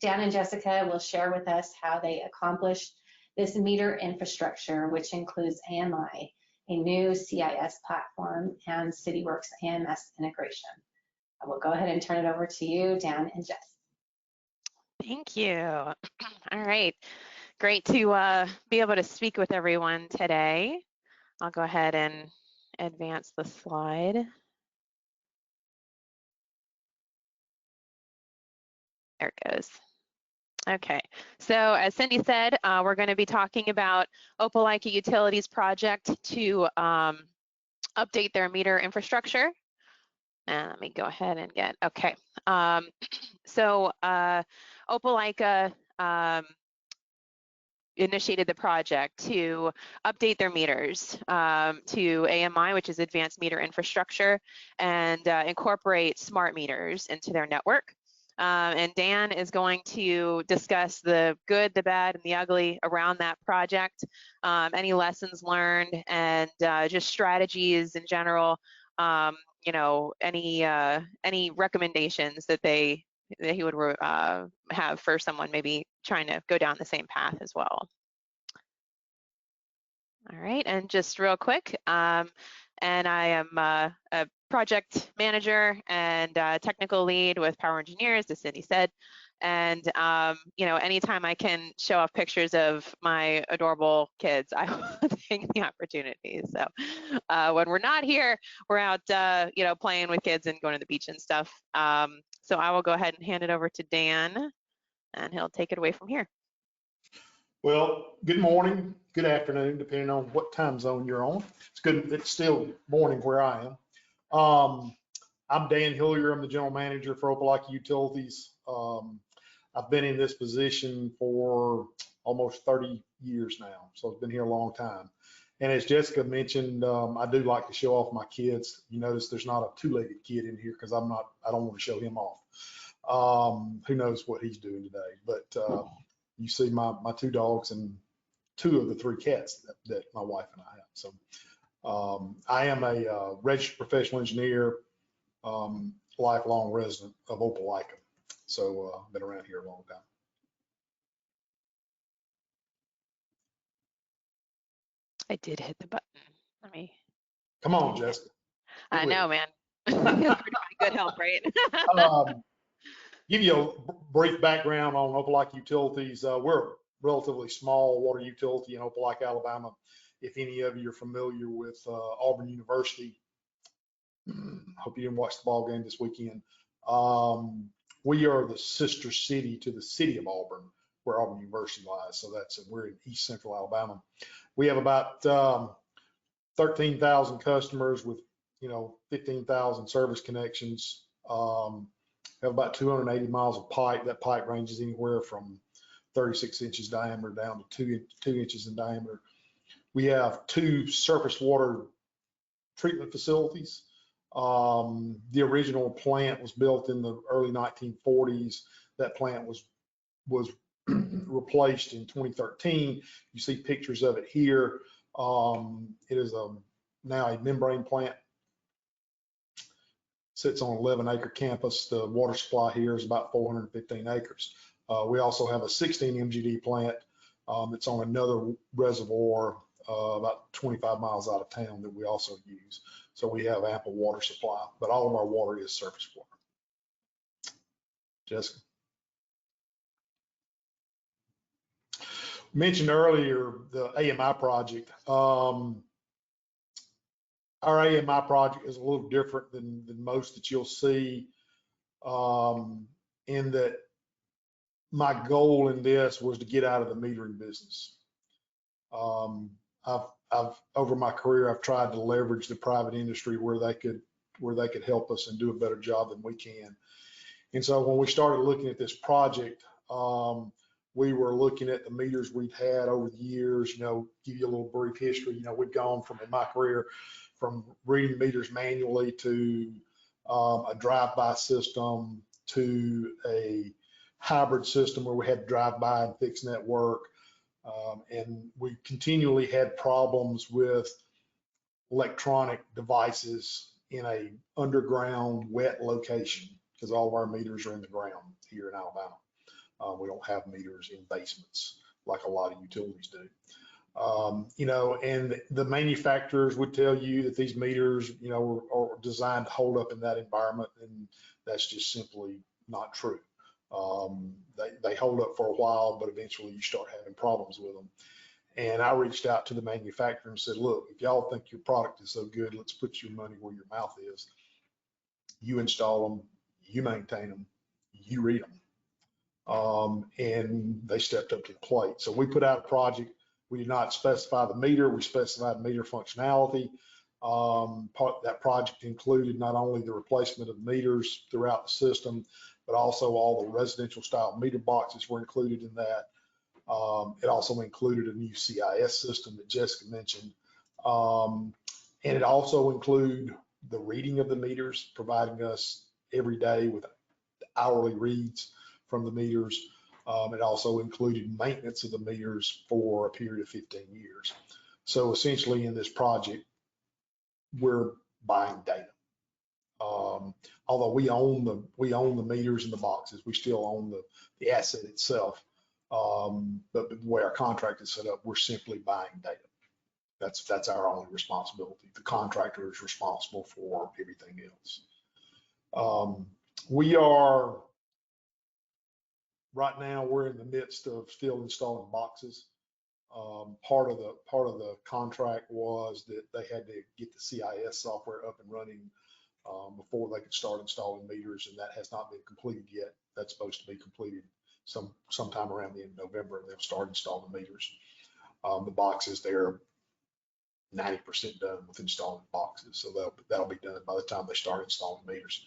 Dan and Jessica will share with us how they accomplished this meter infrastructure, which includes AMI, a new CIS platform, and Cityworks AMS integration. I will go ahead and turn it over to you, Dan and Jess. Thank you. All right, great to be able to speak with everyone today. I'll go ahead and advance the slide. There it goes. Okay, so as Cindy said, we're going to be talking about Opelika Utilities project to update their meter infrastructure. And let me go ahead and get, okay. So Opelika initiated the project to update their meters to AMI, which is Advanced Meter Infrastructure, and incorporate smart meters into their network. And Dan is going to discuss the good, the bad, and the ugly around that project, any lessons learned, and just strategies in general, any recommendations that he would have for someone maybe trying to go down the same path as well. All right, and just real quick, and I am a project manager and technical lead with Power Engineers, as Cindy said. And anytime I can show off pictures of my adorable kids, I will take the opportunity. So when we're not here, we're out, playing with kids and going to the beach and stuff. So I will go ahead and hand it over to Dan, and he'll take it away from here. Well, good morning, good afternoon, depending on what time zone you're on. It's good. It's still morning where I am. I'm Dan Hillier. I'm the general manager for Opelika Utilities. I've been in this position for almost 30 years now, so I've been here a long time. And as Jessica mentioned, I do like to show off my kids. You notice there's not a two-legged kid in here because I don't want to show him off. Who knows what he's doing today? But you see my two dogs and two of the three cats that my wife and I have. So I am a registered professional engineer, lifelong resident of Opelika. So I've been around here a long time. I did hit the button. Let me. Come on, Jessica. I know, man. Good help, right? Give you a brief background on Opelika Utilities. We're a relatively small water utility in Opelika, Alabama. If any of you are familiar with Auburn University, hope you didn't watch the ball game this weekend. We are the sister city to the city of Auburn, where Auburn University lies. So we're in East Central Alabama. We have about 13,000 customers with 15,000 service connections. We have about 280 miles of pipe. That pipe ranges anywhere from 36 inches diameter down to 2 inches in diameter. We have 2 surface water treatment facilities. The original plant was built in the early 1940s. That plant was replaced in 2013. You see pictures of it here. It is now a membrane plant. Sits on an 11-acre campus. The water supply here is about 415 acres. We also have a 16 MGD plant that's on another reservoir about 25 miles out of town that we also use. So we have ample water supply, but all of our water is surface water. Jessica. Mentioned earlier the AMI project. Our AMI project is a little different than most that you'll see, in that my goal in this was to get out of the metering business. I've over my career, I've tried to leverage the private industry where they could help us and do a better job than we can. And so when we started looking at this project, we were looking at the meters we've had over the years. You know, give you a little brief history. You know, we've gone from, in my career, from reading meters manually to a drive-by system to a hybrid system where we had drive-by and fixed network. And we continually had problems with electronic devices in a underground wet location because all of our meters are in the ground here in Alabama. We don't have meters in basements like a lot of utilities do. You know, and the manufacturers would tell you that these meters, you know, are designed to hold up in that environment, and that's just simply not true. They hold up for a while, but eventually you start having problems with them. And I reached out to the manufacturer and said, look, if y'all think your product is so good, let's put your money where your mouth is. You install them, you maintain them, you read them. And they stepped up to the plate. So we put out a project. We did not specify the meter, we specified meter functionality. That project included not only the replacement of meters throughout the system, but also all the residential style meter boxes were included in that. It also included a new CIS system that Jessica mentioned. And it also included the reading of the meters, providing us every day with hourly reads from the meters. It also included maintenance of the meters for a period of 15 years. So essentially in this project, we're buying data. Although we own the meters and the boxes, we still own the asset itself. But the way our contract is set up, we're simply buying data. That's our only responsibility. The contractor is responsible for everything else. Right now, we're in the midst of still installing boxes. Part of the contract was that they had to get the CIS software up and running before they could start installing meters, and that has not been completed yet. That's supposed to be completed sometime around the end of November, and they'll start installing meters. The boxes, they're 90% done with installing boxes, so that'll be done by the time they start installing meters.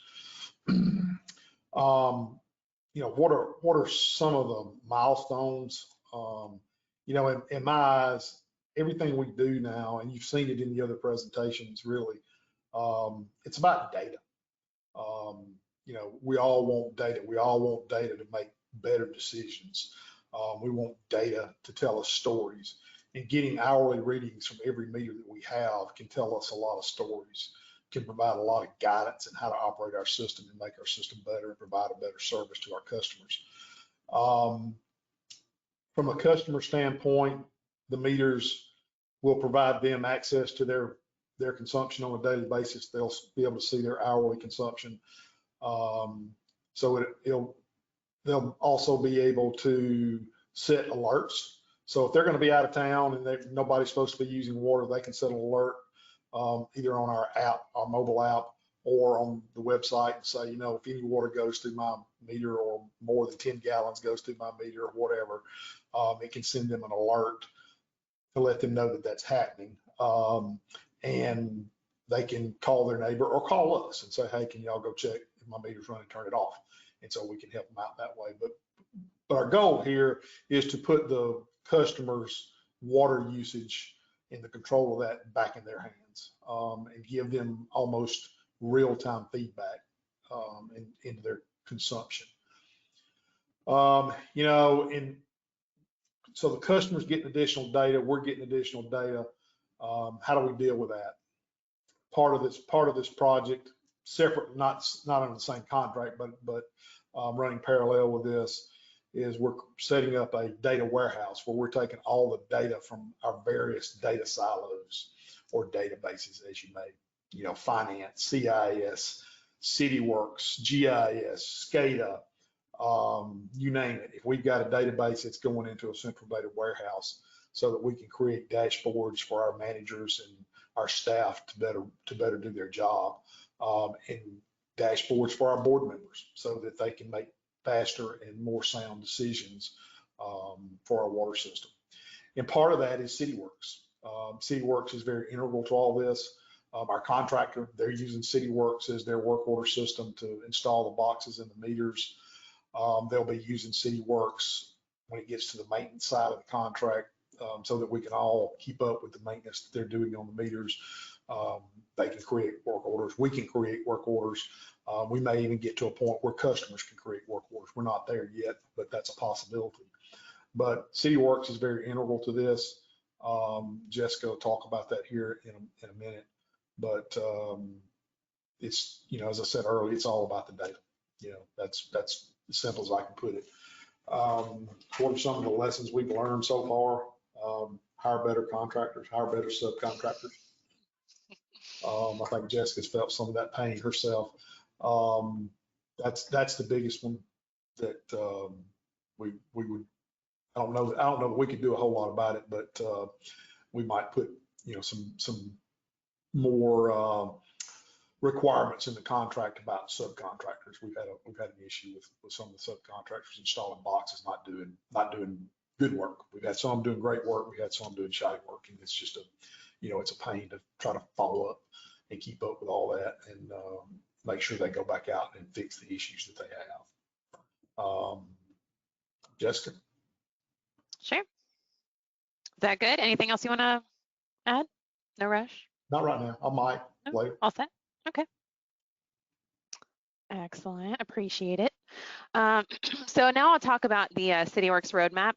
You know, what are some of the milestones? You know, in my eyes, everything we do now, and you've seen it in the other presentations, really, it's about data. You know, we all want data. We all want data to make better decisions. We want data to tell us stories, and getting hourly readings from every meter that we have can tell us a lot of stories, can provide a lot of guidance in how to operate our system and make our system better and provide a better service to our customers. From a customer standpoint, the meters will provide them access to their consumption on a daily basis. They'll be able to see their hourly consumption. So they'll also be able to set alerts. So if they're going to be out of town and nobody's supposed to be using water, they can set an alert either on our app, our mobile app, or on the website and say, you know, if any water goes through my meter or more than 10 gallons goes through my meter or whatever, it can send them an alert to let them know that that's happening. And they can call their neighbor or call us and say, hey, can y'all go check if my meter's running, turn it off. And so we can help them out that way. But our goal here is to put the customer's water usage and the control of that back in their hands, and give them almost real-time feedback into their consumption. You know, and so the customer's getting additional data, we're getting additional data. How do we deal with that? Part of this project, separate, not on the same contract, but running parallel with this, is we're setting up a data warehouse where we're taking all the data from our various data silos or databases, as you may, you know, finance, CIS, Cityworks, GIS, SCADA, you name it. If we've got a database, it's going into a central data warehouse so that we can create dashboards for our managers and our staff to better do their job, and dashboards for our board members so that they can make faster and more sound decisions for our water system. And part of that is Cityworks. Cityworks is very integral to all this. Our contractor, they're using Cityworks as their work order system to install the boxes and the meters. They'll be using Cityworks when it gets to the maintenance side of the contract, so that we can all keep up with the maintenance that they're doing on the meters. They can create work orders. We can create work orders. We may even get to a point where customers can create work orders. We're not there yet, but that's a possibility. But Cityworks is very integral to this. Jessica will talk about that here in a minute. But it's, you know, as I said earlier, it's all about the data. You know, that's as simple as I can put it. What are some of the lessons we've learned so far? Hire better contractors, hire better subcontractors. I think Jessica's felt some of that pain herself. That's the biggest one that we would. I don't know that we could do a whole lot about it, but we might put, you know, some more requirements in the contract about subcontractors. We've had an issue with some of the subcontractors installing boxes, not doing good work. We've had some doing great work. We had some doing shoddy work, and it's just it's a pain to try to follow up and keep up with all that and make sure they go back out and fix the issues that they have. Jessica? Sure. Is that good? Anything else you want to add? No rush? Not right now. I might later. All set? Okay. Excellent. Appreciate it. So now I'll talk about the Cityworks roadmap.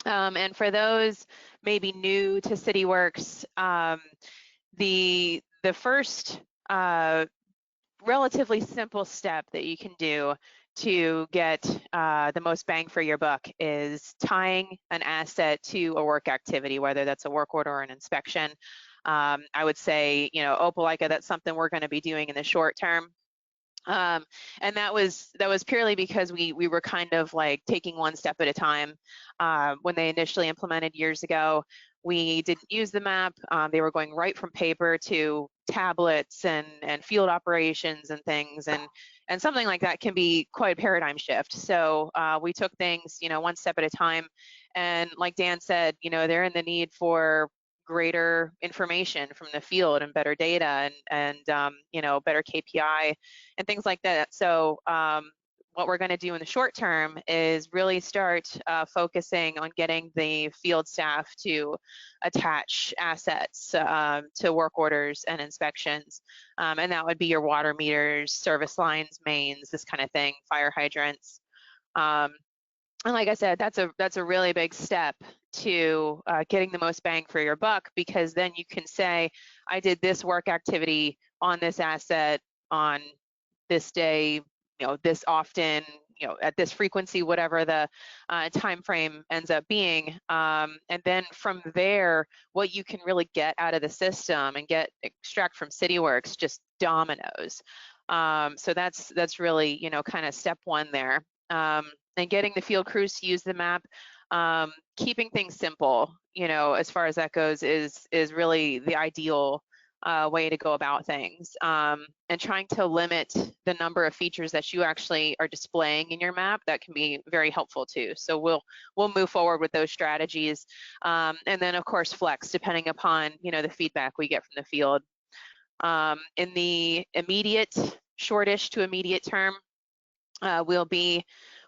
And for those maybe new to Cityworks, the first relatively simple step that you can do to get the most bang for your buck is tying an asset to a work activity, whether that's a work order or an inspection. I would say, you know, Opelika, that's something we're going to be doing in the short term. And that was purely because we were kind of like taking one step at a time. When they initially implemented years ago, we didn't use the map. They were going right from paper to tablets and field operations and things, and something like that can be quite a paradigm shift. So we took things, you know, one step at a time. And like Dan said, you know, they're in the need for greater information from the field and better data and you know, better KPI and things like that. So what we're going to do in the short term is really start focusing on getting the field staff to attach assets to work orders and inspections. And that would be your water meters, service lines, mains, this kind of thing, fire hydrants. And like I said, that's a really big step to getting the most bang for your buck, because then you can say, I did this work activity on this asset on this day, you know, this often, you know, at this frequency, whatever the time frame ends up being. And then from there, what you can really get out of the system and extract from Cityworks, just dominoes. So that's really, you know, kind of step one there. And getting the field crews to use the map, keeping things simple, you know, as far as that goes, is really the ideal way to go about things, and trying to limit the number of features that you actually are displaying in your map. That can be very helpful too. So we'll move forward with those strategies, and then of course flex depending upon, you know, the feedback we get from the field. In the immediate, shortish to immediate term, we'll be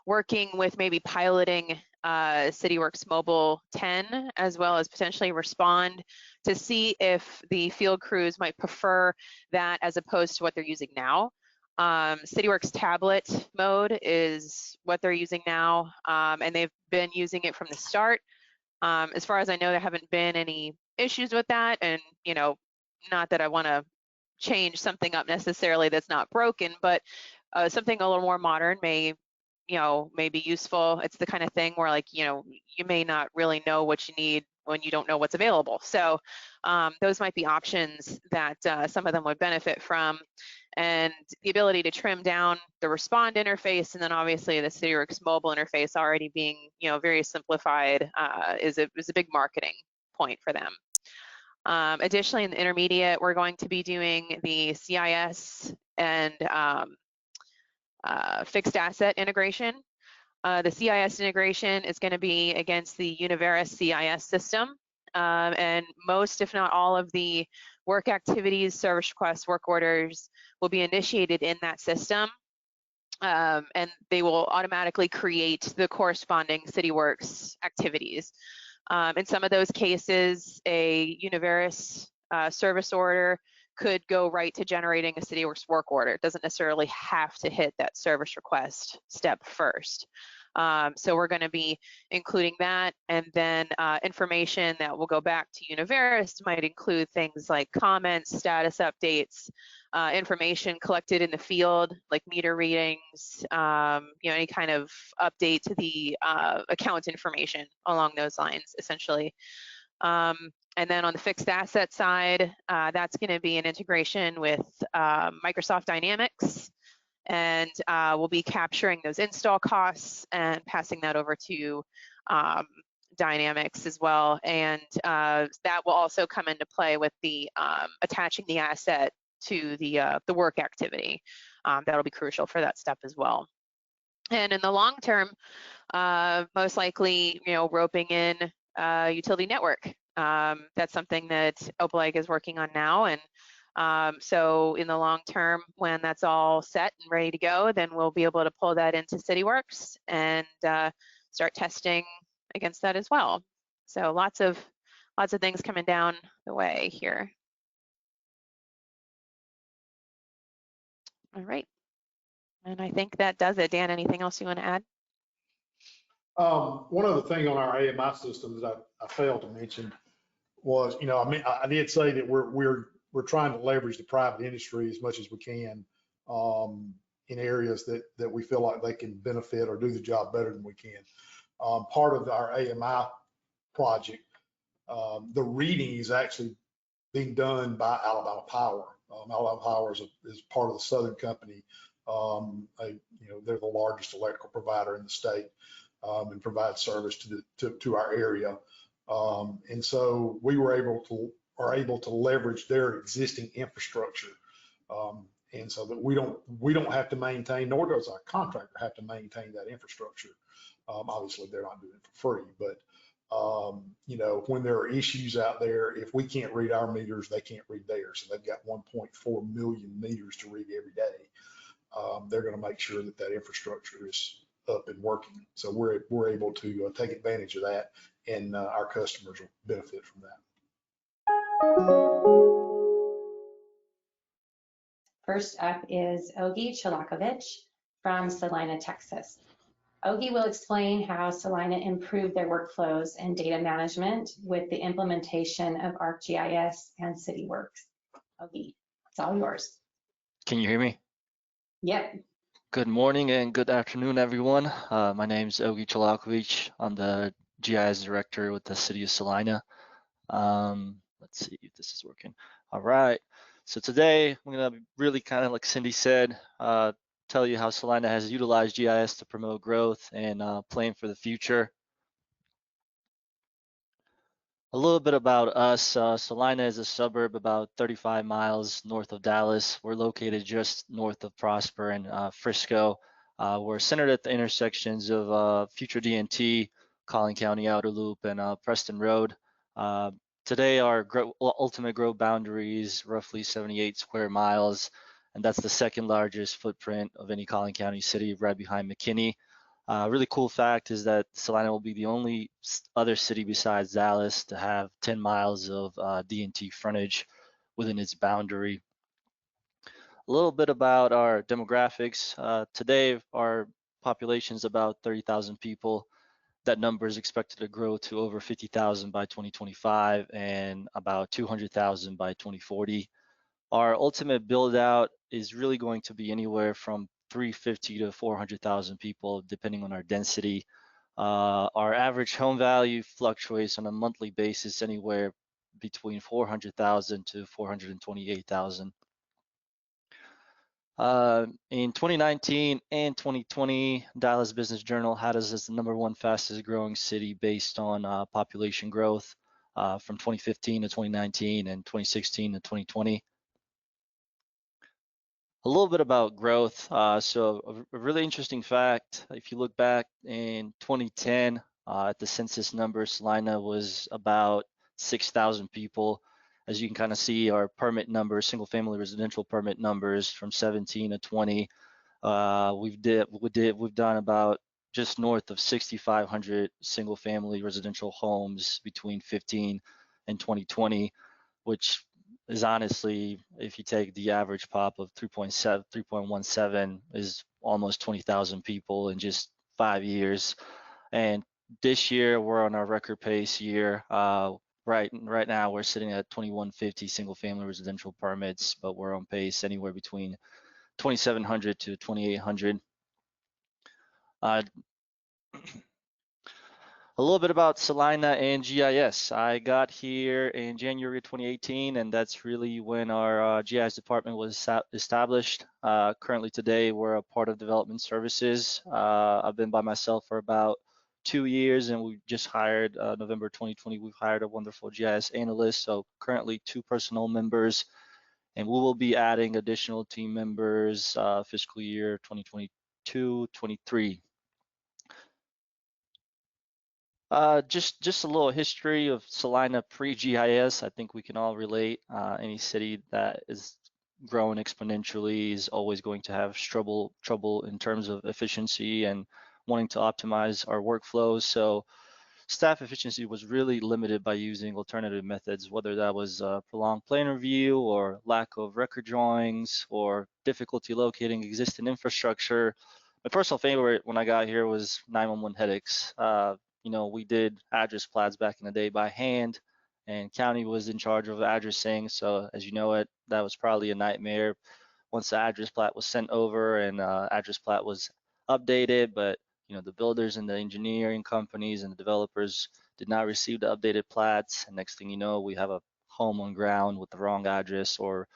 working with maybe piloting Cityworks Mobile 10, as well as potentially Respond, to see if the field crews might prefer that as opposed to what they're using now. Cityworks tablet mode is what they're using now, and they've been using it from the start. As far as I know, there haven't been any issues with that, and not that I want to change something up necessarily that's not broken, but something a little more modern may be useful. It's the kind of thing where, like, you may not really know what you need when you don't know what's available. So those might be options that some of them would benefit from. And the ability to trim down the Respond interface, and then obviously the Cityworks mobile interface already being very simplified is a big marketing point for them. Additionally, in the intermediate, we're going to be doing the CIS and fixed asset integration. The CIS integration is going to be against the Univeris CIS system, and most, if not all, of the work activities, service requests, work orders will be initiated in that system, and they will automatically create the corresponding Cityworks activities. In some of those cases, a Univeris service order could go right to generating a Cityworks work order. It doesn't necessarily have to hit that service request step first. So we're going to be including that, and then information that will go back to Univeris might include things like comments, status updates, information collected in the field, like meter readings, any kind of update to the account information along those lines, essentially. And then on the fixed asset side, that's going to be an integration with Microsoft Dynamics, and we'll be capturing those install costs and passing that over to Dynamics as well. And that will also come into play with the attaching the asset to the work activity. That'll be crucial for that step as well. And in the long term, most likely, roping in utility network. That's something that Opelika is working on now, and so in the long term, when that's all set and ready to go, then we'll be able to pull that into Cityworks and start testing against that as well. So lots of things coming down the way here. All right, and I think that does it. Dan, anything else you want to add? One other thing on our AMI systems that I failed to mention was, I did say that we're trying to leverage the private industry as much as we can in areas that we feel like they can benefit or do the job better than we can. Part of our AMI project, the reading is actually being done by Alabama Power. Alabama Power is part of the Southern Company. They're the largest electrical provider in the state and provide service to our area. And so we are able to leverage their existing infrastructure, and so that we don't have to maintain, nor does our contractor have to maintain that infrastructure. Obviously, they're not doing it for free, but when there are issues out there, if we can't read our meters, they can't read theirs. So they've got 1.4 million meters to read every day. They're going to make sure that infrastructure is up and working. So we're able to take advantage of that, and our customers will benefit from that. First up is Ogi Chalakovich from Celina, Texas. Ogi will explain how Celina improved their workflows and data management with the implementation of ArcGIS and Cityworks. Ogi, it's all yours. Can you hear me? Yep. Good morning and good afternoon, everyone. My name is Ogi Chalakovich. I'm the GIS director with the city of Celina. Let's see if this is working. All right. So today I'm going to really kind of, like Cindy said, tell you how Celina has utilized GIS to promote growth and plan for the future. A little bit about us. Celina is a suburb about 35 miles north of Dallas. We're located just north of Prosper and Frisco. We're centered at the intersections of Future DNT, Collin County Outer Loop, and Preston Road. Today, our ultimate growth boundary is roughly 78 square miles, and that's the second largest footprint of any Collin County city, right behind McKinney. Really cool fact is that Celina will be the only other city besides Dallas to have 10 miles of D&T frontage within its boundary. A little bit about our demographics. Today, our population is about 30,000 people. That number is expected to grow to over 50,000 by 2025 and about 200,000 by 2040. Our ultimate build out is really going to be anywhere from 350 to 400,000 people, depending on our density. Our average home value fluctuates on a monthly basis anywhere between 400,000 to 428,000. In 2019 and 2020, Dallas Business Journal had us as the #1 fastest growing city based on population growth from 2015 to 2019 and 2016 to 2020. A little bit about growth. So a really interesting fact, if you look back in 2010 at the census number, Celina was about 6,000 people. As you can kind of see, our permit numbers, single family residential permit numbers from 17 to 20, we've done about just north of 6,500 single family residential homes between 15 and 2020, which is honestly, if you take the average pop of 3.17 is almost 20,000 people in just 5 years. And this year we're on our record pace year. Right now we're sitting at 2,150 single family residential permits, but we're on pace anywhere between 2,700 to 2,800. A little bit about Celina and GIS. I got here in January 2018, and that's really when our GIS department was established. Currently today, we're a part of development services. I've been by myself for about 2 years, and we just hired, November 2020, we've hired a wonderful GIS analyst. So currently 2 personnel members, and we will be adding additional team members fiscal year 2022-23. Just a little history of Celina pre-GIS. I think we can all relate. Any city that is growing exponentially is always going to have trouble in terms of efficiency and wanting to optimize our workflows. So staff efficiency was really limited by using alternative methods, whether that was prolonged plan review or lack of record drawings or difficulty locating existing infrastructure. My personal favorite when I got here was 911 headaches. You know, we did address plats back in the day by hand, and county was in charge of addressing. So as you know it, that was probably a nightmare once the address plat was sent over and address plat was updated, but you know, the builders and the engineering companies and the developers did not receive the updated plats. And next thing you know, we have a home on ground with the wrong address, or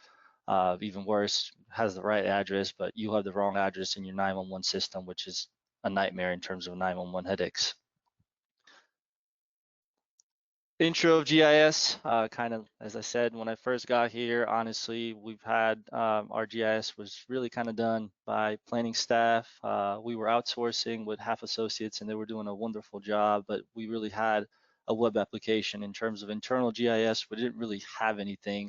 even worse, has the right address, but you have the wrong address in your 911 system, which is a nightmare in terms of 911 headaches. Intro of GIS, kind of, as I said, when I first got here, honestly, we've had, our GIS was really kind of done by planning staff. We were outsourcing with half associates and they were doing a wonderful job, but we really had a web application. In terms of internal GIS, we didn't really have anything.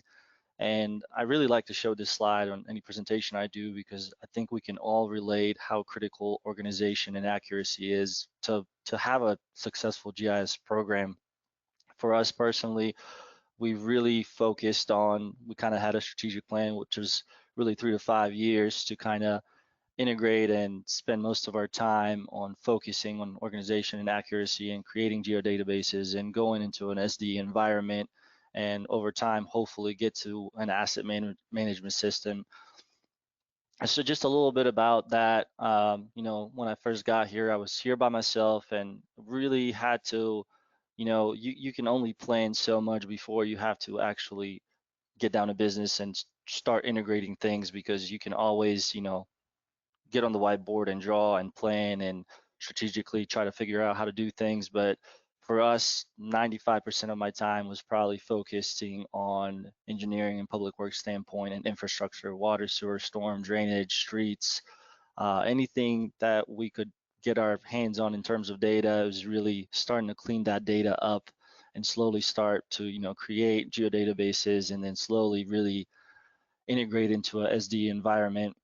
And I really like to show this slide on any presentation I do, because I think we can all relate how critical organization and accuracy is to have a successful GIS program. For us personally, we really focused on, we kind of had a strategic plan, which was really 3 to 5 years to kind of integrate and spend most of our time on focusing on organization and accuracy and creating geodatabases and going into an SD environment, and over time, hopefully get to an asset management system. So just a little bit about that. You know, when I first got here, I was here by myself and really had to, you know, you can only plan so much before you have to actually get down to business and start integrating things, because you can always, you know, get on the whiteboard and draw and plan and strategically try to figure out how to do things. But for us, 95% of my time was probably focusing on engineering and public works standpoint and infrastructure, water, sewer, storm, drainage, streets, anything that we could get our hands on in terms of data. It was really starting to clean that data up and slowly start to, you know, create geodatabases and then slowly really integrate into a SD environment.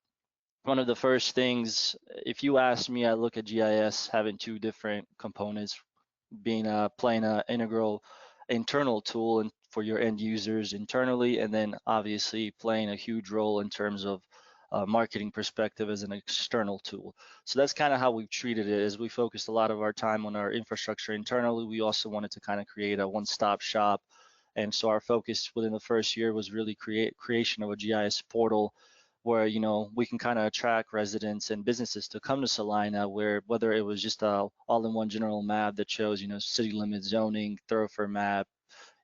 one of the first things, if you ask me, I look at GIS having two different components, being playing an integral internal tool and for your end users internally, and then obviously playing a huge role in terms of marketing perspective as an external tool. So that's kind of how we've treated it. As we focused a lot of our time on our infrastructure internally, we also wanted to kind of create a one-stop shop. And so our focus within the first year was really creation of a GIS portal where, you know, we can kind of attract residents and businesses to come to Celina, where whether it was just a all-in-one general map that shows, you know, city limit zoning, thoroughfare map,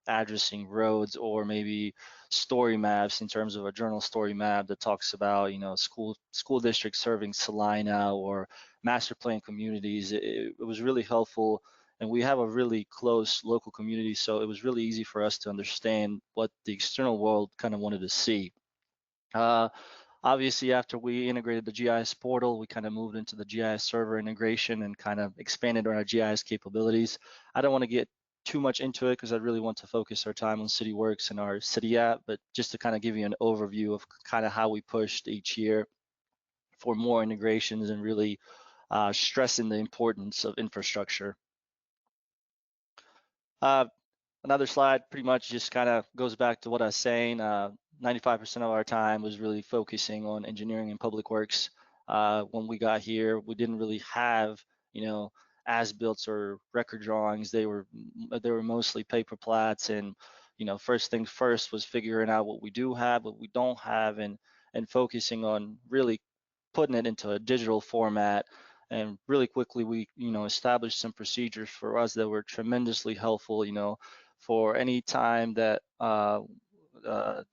addressing roads, or maybe story maps in terms of a journal story map that talks about, you know, school districts serving Celina or master plan communities. It was really helpful. And we have a really close local community, so it was really easy for us to understand what the external world kind of wanted to see. Obviously, after we integrated the GIS portal, we kind of moved into the GIS server integration and kind of expanded on our GIS capabilities. I don't want to get too much into it because I really want to focus our time on Cityworks and our city app, but just to kind of give you an overview of kind of how we pushed each year for more integrations and really stressing the importance of infrastructure. Another slide pretty much just kind of goes back to what I was saying. 95% of our time was really focusing on engineering and public works. When we got here, we didn't really have, you know, as-built or record drawings. They were mostly paper plats, and, you know, first things first was figuring out what we do have, what we don't have, and focusing on really putting it into a digital format. And really quickly, we, you know, established some procedures for us that were tremendously helpful, you know, for any time that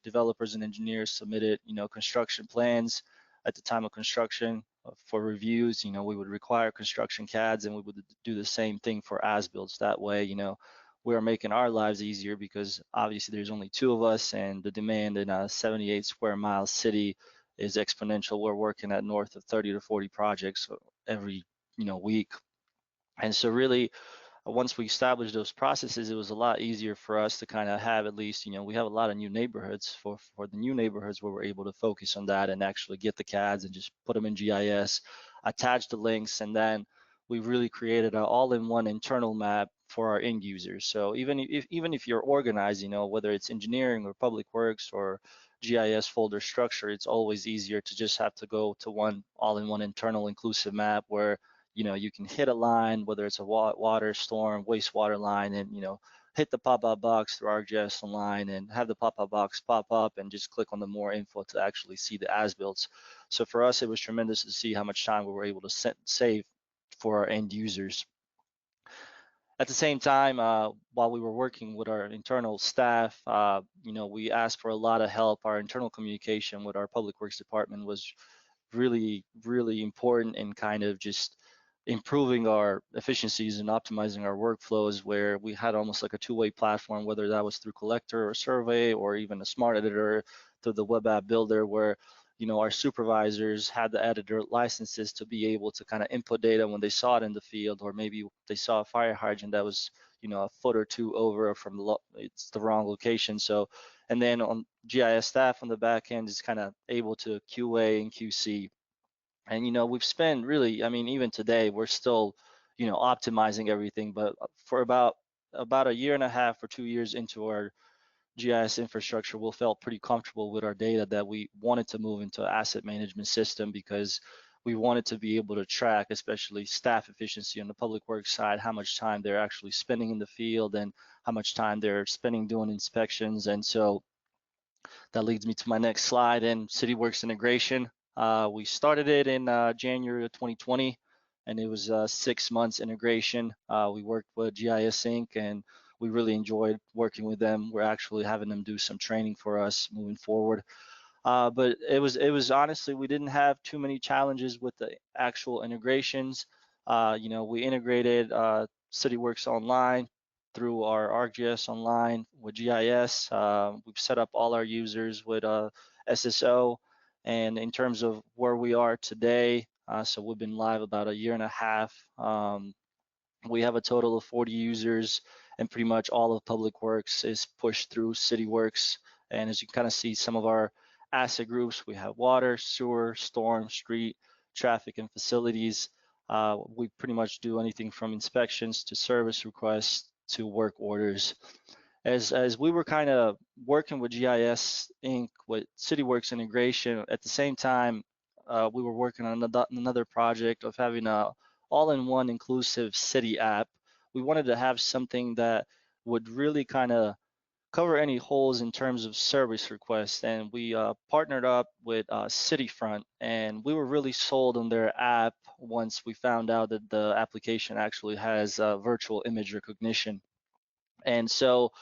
developers and engineers submitted, you know, construction plans at the time of construction for reviews. You know, we would require construction CADs, and we would do the same thing for as-builts. That way, you know, we are making our lives easier because obviously there's only two of us, and the demand in a 78 square mile city is exponential. We're working at north of 30 to 40 projects every, you know, week. And so really, once we established those processes, it was a lot easier for us to kind of have at least, you know, we have a lot of new neighborhoods. For the new neighborhoods where we're able to focus on that and actually get the CADs and just put them in GIS, attach the links, and then we really created an all-in-one internal map for our end users. So even if you're organized, you know, whether it's engineering or public works or GIS folder structure, it's always easier to just have to go to one all-in-one internal inclusive map where, you know, you can hit a line, whether it's a water, storm, wastewater line, and, you know, hit the pop-up box through ArcGIS Online and have the pop-up box pop up and just click on the more info to actually see the as-builts. So for us, it was tremendous to see how much time we were able to save for our end users. At the same time, while we were working with our internal staff, you know, we asked for a lot of help. Our internal communication with our public works department was really, really important in kind of just improving our efficiencies and optimizing our workflows, where we had almost like a two-way platform, whether that was through Collector or Survey or even a Smart Editor through the web app builder, where, you know, our supervisors had the editor licenses to be able to kind of input data when they saw it in the field, or maybe they saw a fire hydrant that was, you know, a foot or two over from it's the wrong location. So, and then on GIS staff on the back end is kind of able to QA and QC. And, you know, we've spent really, I mean, even today, we're still, you know, optimizing everything. But for about a year and a half or 2 years into our GIS infrastructure, we felt pretty comfortable with our data that we wanted to move into an asset management system, because we wanted to be able to track, especially staff efficiency on the public works side, how much time they're actually spending in the field and how much time they're spending doing inspections. And so that leads me to my next slide, and Cityworks integration. We started it in January of 2020, and it was 6 months integration. We worked with GISinc, and we really enjoyed working with them. We're actually having them do some training for us moving forward. But it was honestly, we didn't have too many challenges with the actual integrations. You know, we integrated Cityworks Online through our ArcGIS Online with GIS. We've set up all our users with SSO. And in terms of where we are today, so we've been live about a year and a half. We have a total of 40 users, and pretty much all of public works is pushed through Cityworks. And as you kind of see, some of our asset groups. We have water, sewer, storm, street, traffic, and facilities. We pretty much do anything from inspections to service requests to work orders. As we were kind of working with GIS-Inc. with Cityworks integration, at the same time, we were working on another project of having a all-in-one inclusive city app. We wanted to have something that would really kind of cover any holes in terms of service requests, and we partnered up with Cityfront, and we were really sold on their app once we found out that the application actually has virtual image recognition. And so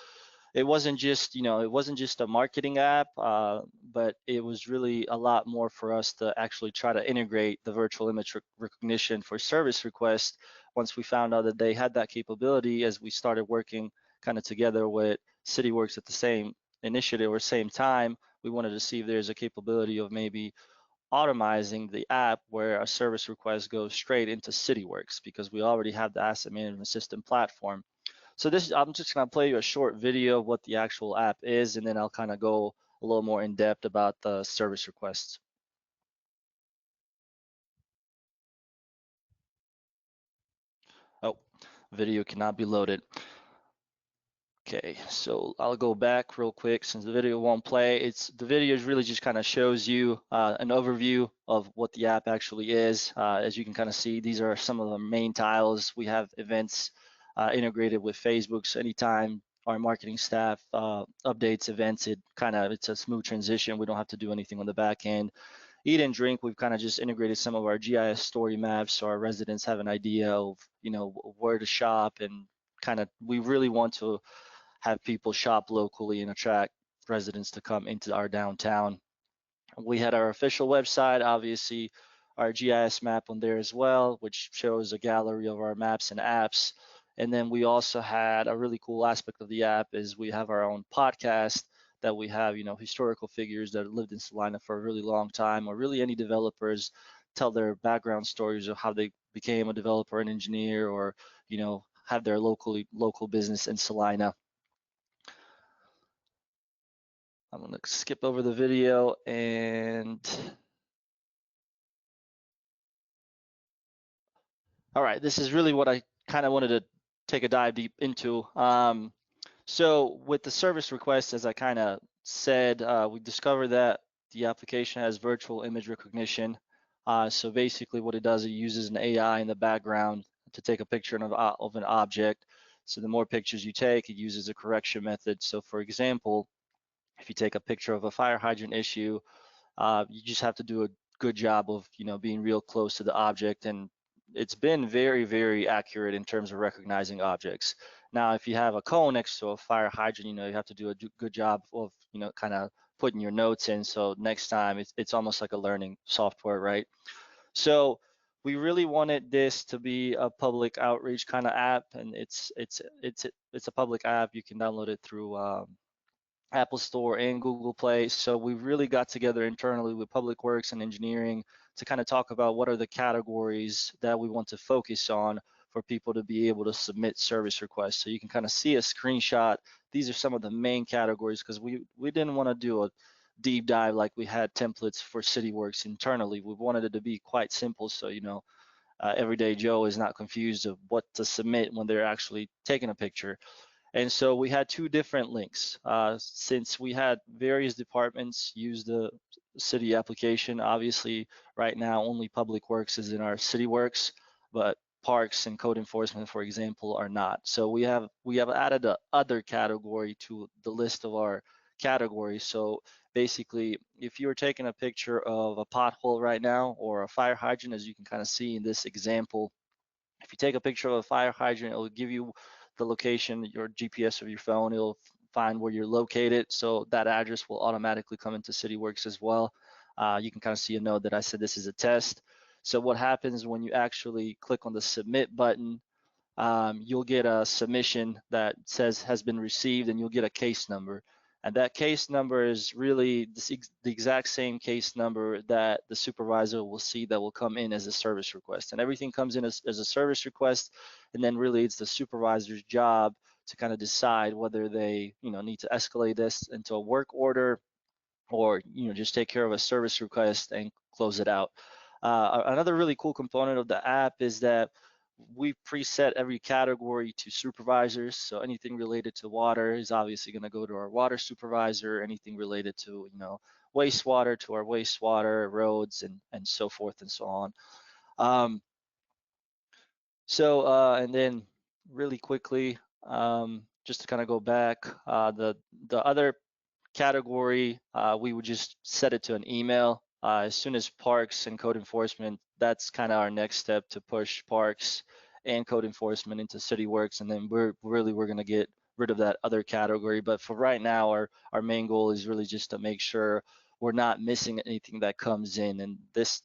it wasn't just, it wasn't just a marketing app, but it was really a lot more for us to actually try to integrate the virtual image recognition for service requests. Once we found out that they had that capability, as we started working kind of together with Cityworks at the same initiative or same time, we wanted to see if there's a capability of maybe automizing the app where a service request goes straight into Cityworks, because we already have the asset management system platform. So I'm just gonna play you a short video of what the actual app is, and then I'll kind of go a little more in depth about the service requests. Oh, video cannot be loaded. Okay, so I'll go back real quick since the video won't play. The video really just kind of shows you an overview of what the app actually is. As you can kind of see, these are some of the main tiles. We have events integrated with Facebook, so anytime our marketing staff updates events, it's a smooth transition. We don't have to do anything on the back end. Eat and drink, we've kind of just integrated some of our GIS story maps so our residents have an idea of where to shop, and we really want to have people shop locally and attract residents to come into our downtown. We had our official website, obviously our GIS map on there as well, which shows a gallery of our maps and apps. And then we also had a really cool aspect of the app is we have our own podcast that we have, historical figures that have lived in Celina for a really long time, or really any developers tell their background stories of how they became a developer and engineer, or, have their local business in Celina. I'm gonna skip over the video and all right, this is really what I kind of wanted to take a dive deep into. So with the service request, as I kind of said, we discovered that the application has virtual image recognition. So basically what it does, it uses an AI in the background to take a picture of an object. So the more pictures you take, it uses a correction method. So for example, if you take a picture of a fire hydrant issue, you just have to do a good job of being real close to the object, and it's been very, very accurate in terms of recognizing objects. Now, if you have a cone next to a fire hydrant, you have to do a good job of kind of putting your notes in. So next time, it's almost like a learning software, right? So we really wanted this to be a public outreach kind of app, and it's a public app. You can download it through Apple Store and Google Play. So we really got together internally with Public Works and engineering to kind of talk about what are the categories that we want to focus on for people to be able to submit service requests. So you can kind of see a screenshot. These are some of the main categories, because we didn't want to do a deep dive like we had templates for Cityworks internally. We wanted it to be quite simple, so everyday Joe is not confused of what to submit when they're actually taking a picture. And so we had two different links. Since we had various departments use the city application, obviously right now only Public Works is in our Cityworks, but parks and code enforcement, for example, are not. So we have added a other category to the list of our categories. So basically, if you're taking a picture of a pothole right now or a fire hydrant, as you can kind of see in this example, if you take a picture of a fire hydrant, it will give you the location, your GPS of your phone, it'll find where you're located. So that address will automatically come into Cityworks as well. You can kind of see a note that I said this is a test. So what happens when you actually click on the submit button, you'll get a submission that says has been received, and you'll get a case number. And that case number is really the exact same case number that the supervisor will see that will come in as a service request. And everything comes in as a service request, and then really it's the supervisor's job to kind of decide whether they need to escalate this into a work order, or just take care of a service request and close it out. Another really cool component of the app is that we preset every category to supervisors. So anything related to water is obviously going to go to our water supervisor. Anything related to wastewater to our wastewater, roads, and so forth and so on. And then really quickly, just to kind of go back, the other category, we would just set it to an email. As soon as parks and code enforcement, that's kind of our next step to push parks and code enforcement into Cityworks, and then we're going to get rid of that other category. But for right now, our main goal is really just to make sure we're not missing anything that comes in, and this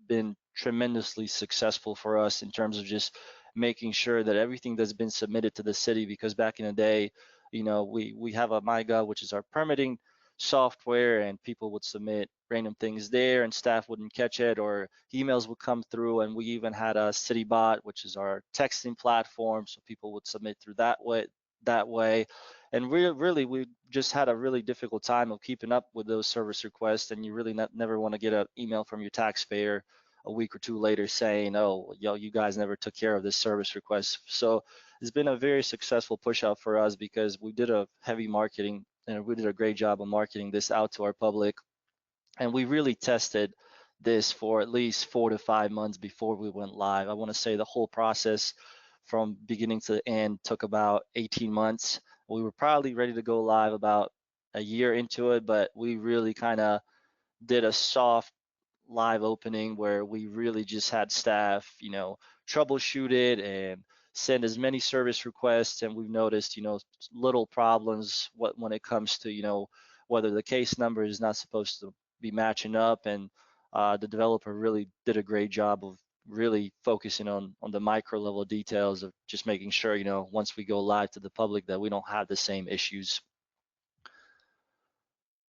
been tremendously successful for us in terms of just making sure that everything that's been submitted to the city, because back in the day, we have a MyGov, which is our permitting software, and people would submit random things there and staff wouldn't catch it, or emails would come through. And we even had a CityBot, which is our texting platform, so people would submit through that way. And we just had a really difficult time of keeping up with those service requests, and you really never want to get an email from your taxpayer a week or two later saying, oh, you guys never took care of this service request. So it's been a very successful push out for us, because we did a heavy marketing, and we did a great job of marketing this out to our public. And we really tested this for at least 4 to 5 months before we went live. I want to say the whole process from beginning to the end took about 18 months. We were probably ready to go live about a year into it, but we really kind of did a soft live opening where we really just had staff, troubleshoot it and send as many service requests. And we've noticed, little problems when it comes to, whether the case number is not supposed to be matching up. And the developer really did a great job of really focusing on the micro level details of just making sure, once we go live to the public, that we don't have the same issues.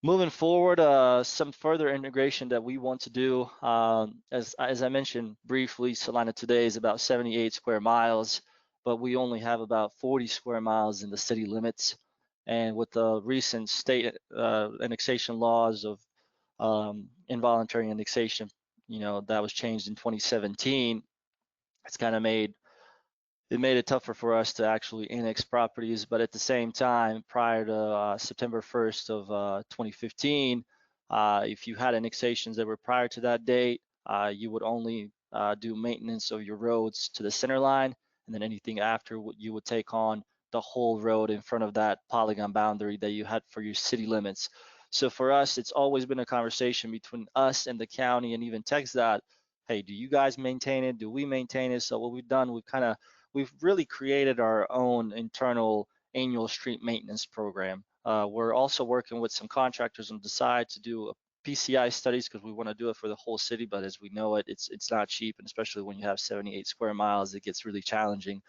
Moving forward, some further integration that we want to do, as I mentioned briefly, Celina today is about 78 square miles, but we only have about 40 square miles in the city limits. And with the recent state annexation laws of involuntary annexation, that was changed in 2017, it's kind of made it tougher for us to actually annex properties. But at the same time, prior to September 1st of 2015, if you had annexations that were prior to that date, you would only do maintenance of your roads to the center line, and then anything after, you would take on the whole road in front of that polygon boundary that you had for your city limits. So for us, it's always been a conversation between us and the county, and even TxDOT. Hey, do you guys maintain it? Do we maintain it? So what we've done, we've really created our own internal annual street maintenance program. We're also working with some contractors on the side to do PCI studies, because we want to do it for the whole city, but as we know it's not cheap, and especially when you have 78 square miles, it gets really challenging.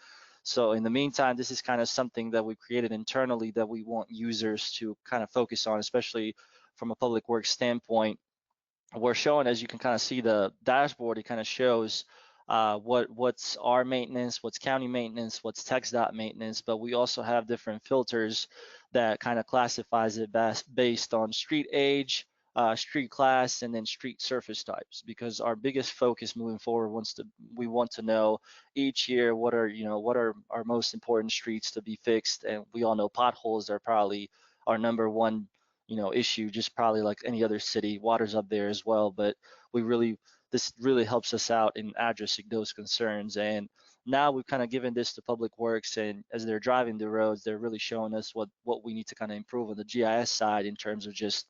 So in the meantime, this is kind of something that we've created internally that we want users to kind of focus on, especially from a public works standpoint. We're showing, as you can kind of see the dashboard, it kind of shows what's our maintenance, what's county maintenance, what's TxDOT maintenance, but we also have different filters that kind of classifies it based on street age, street class, and then street surface types, because our biggest focus moving forward we want to know each year what are our most important streets to be fixed. And we all know potholes are probably our number one issue, just probably like any other city. Water's up there as well, but this really helps us out in addressing those concerns. And now we've kind of given this to Public Works, and as they're driving the roads, they're really showing us what we need to kind of improve on the GIS side in terms of just,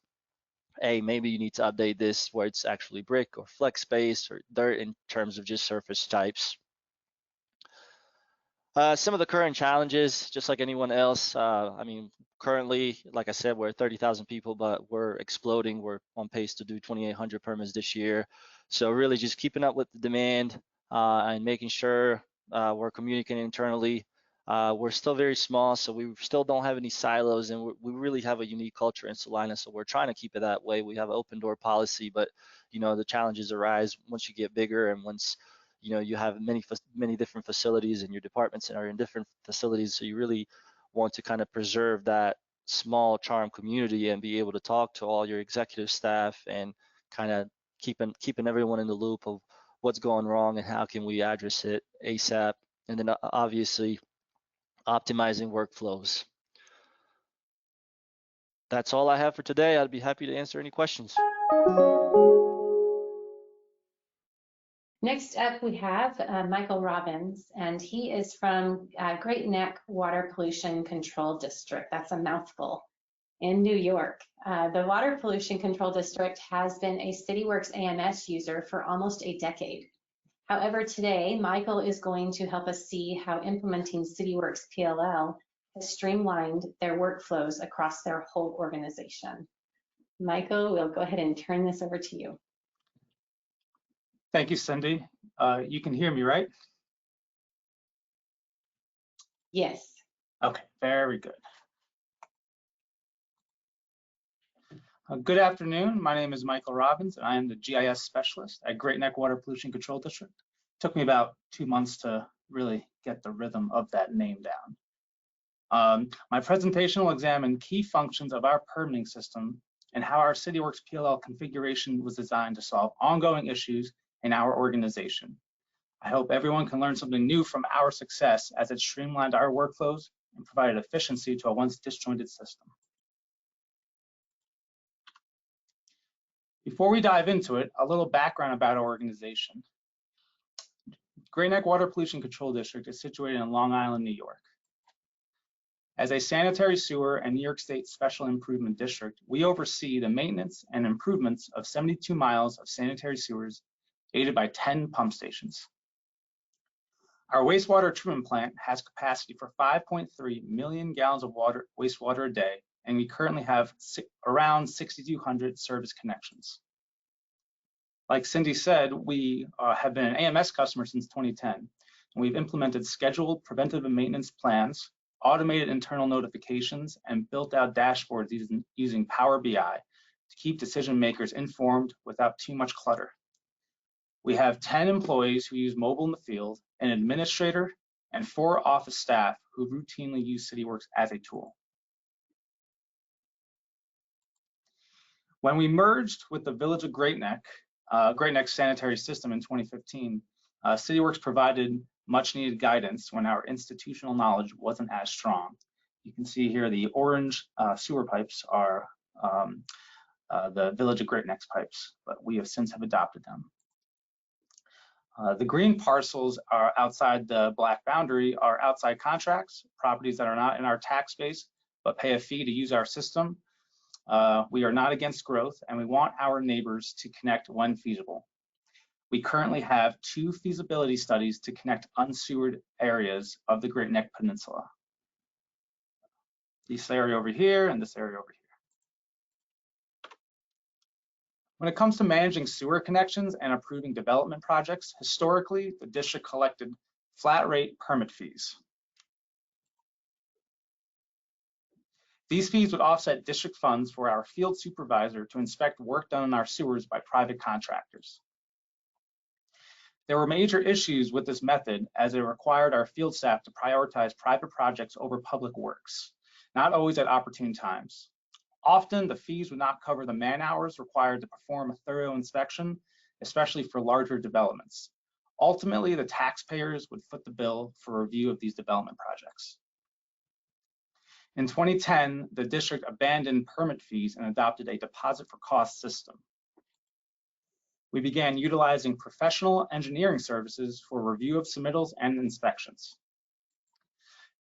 hey, maybe you need to update this where it's actually brick or flex space or dirt in terms of just surface types. Some of the current challenges, just like anyone else, currently, like I said, we're at 30,000 people, but we're exploding. We're on pace to do 2,800 permits this year. So really just keeping up with the demand and making sure we're communicating internally. We're still very small, so we still don't have any silos, and we really have a unique culture in Celina, so we're trying to keep it that way. We have an open door policy, but the challenges arise once you get bigger, and once you have many different facilities, and your departments are in different facilities, so you really want to kind of preserve that small charm community and be able to talk to all your executive staff and kind of keeping everyone in the loop of what's going wrong and how can we address it ASAP. And then obviously optimizing workflows. That's all I have for today. I'd be happy to answer any questions. Next up, we have Michael Robbins, and he is from Great Neck Water Pollution Control District. That's a mouthful, in New York. The Water Pollution Control District has been a Cityworks AMS user for almost a decade. However, today, Michael is going to help us see how implementing Cityworks PLL has streamlined their workflows across their whole organization. Michael, we'll go ahead and turn this over to you. Thank you, Cindy. You can hear me, right? Yes. Okay, very good. Good afternoon. My name is Michael Robbins, and I am the GIS specialist at Great Neck Water Pollution Control District. It took me about 2 months to really get the rhythm of that name down. My presentation will examine key functions of our permitting system and how our Cityworks PLL configuration was designed to solve ongoing issues in our organization. I hope everyone can learn something new from our success as it streamlined our workflows and provided efficiency to a once disjointed system. Before we dive into it, a little background about our organization. Great Neck Water Pollution Control District is situated in Long Island, New York. As a sanitary sewer and New York State Special Improvement District, we oversee the maintenance and improvements of 72 miles of sanitary sewers aided by 10 pump stations. Our wastewater treatment plant has capacity for 5.3 million gallons of wastewater a day, and we currently have around 6,200 service connections. Like Cindy said, we have been an AMS customer since 2010, and we've implemented scheduled preventive maintenance plans, automated internal notifications, and built out dashboards using Power BI to keep decision makers informed without too much clutter. We have 10 employees who use mobile in the field, an administrator, and 4 office staff who routinely use Cityworks as a tool. When we merged with the Village of Great Neck sanitary system in 2015, Cityworks provided much needed guidance when our institutional knowledge wasn't as strong. You can see here the orange sewer pipes are the Village of Great Neck's pipes, but we have since adopted them. The green parcels are outside the black boundary are outside contracts, properties that are not in our tax base, but pay a fee to use our system. We are not against growth, and we want our neighbors to connect when feasible. We currently have 2 feasibility studies to connect unsewered areas of the Great Neck Peninsula. This area over here and this area over here. When it comes to managing sewer connections and approving development projects, historically, the district collected flat rate permit fees. These fees would offset district funds for our field supervisor to inspect work done in our sewers by private contractors. There were major issues with this method as it required our field staff to prioritize private projects over public works, not always at opportune times. Often, the fees would not cover the man hours required to perform a thorough inspection, especially for larger developments. Ultimately, the taxpayers would foot the bill for review of these development projects. In 2010, the district abandoned permit fees and adopted a deposit for cost system. We began utilizing professional engineering services for review of submittals and inspections.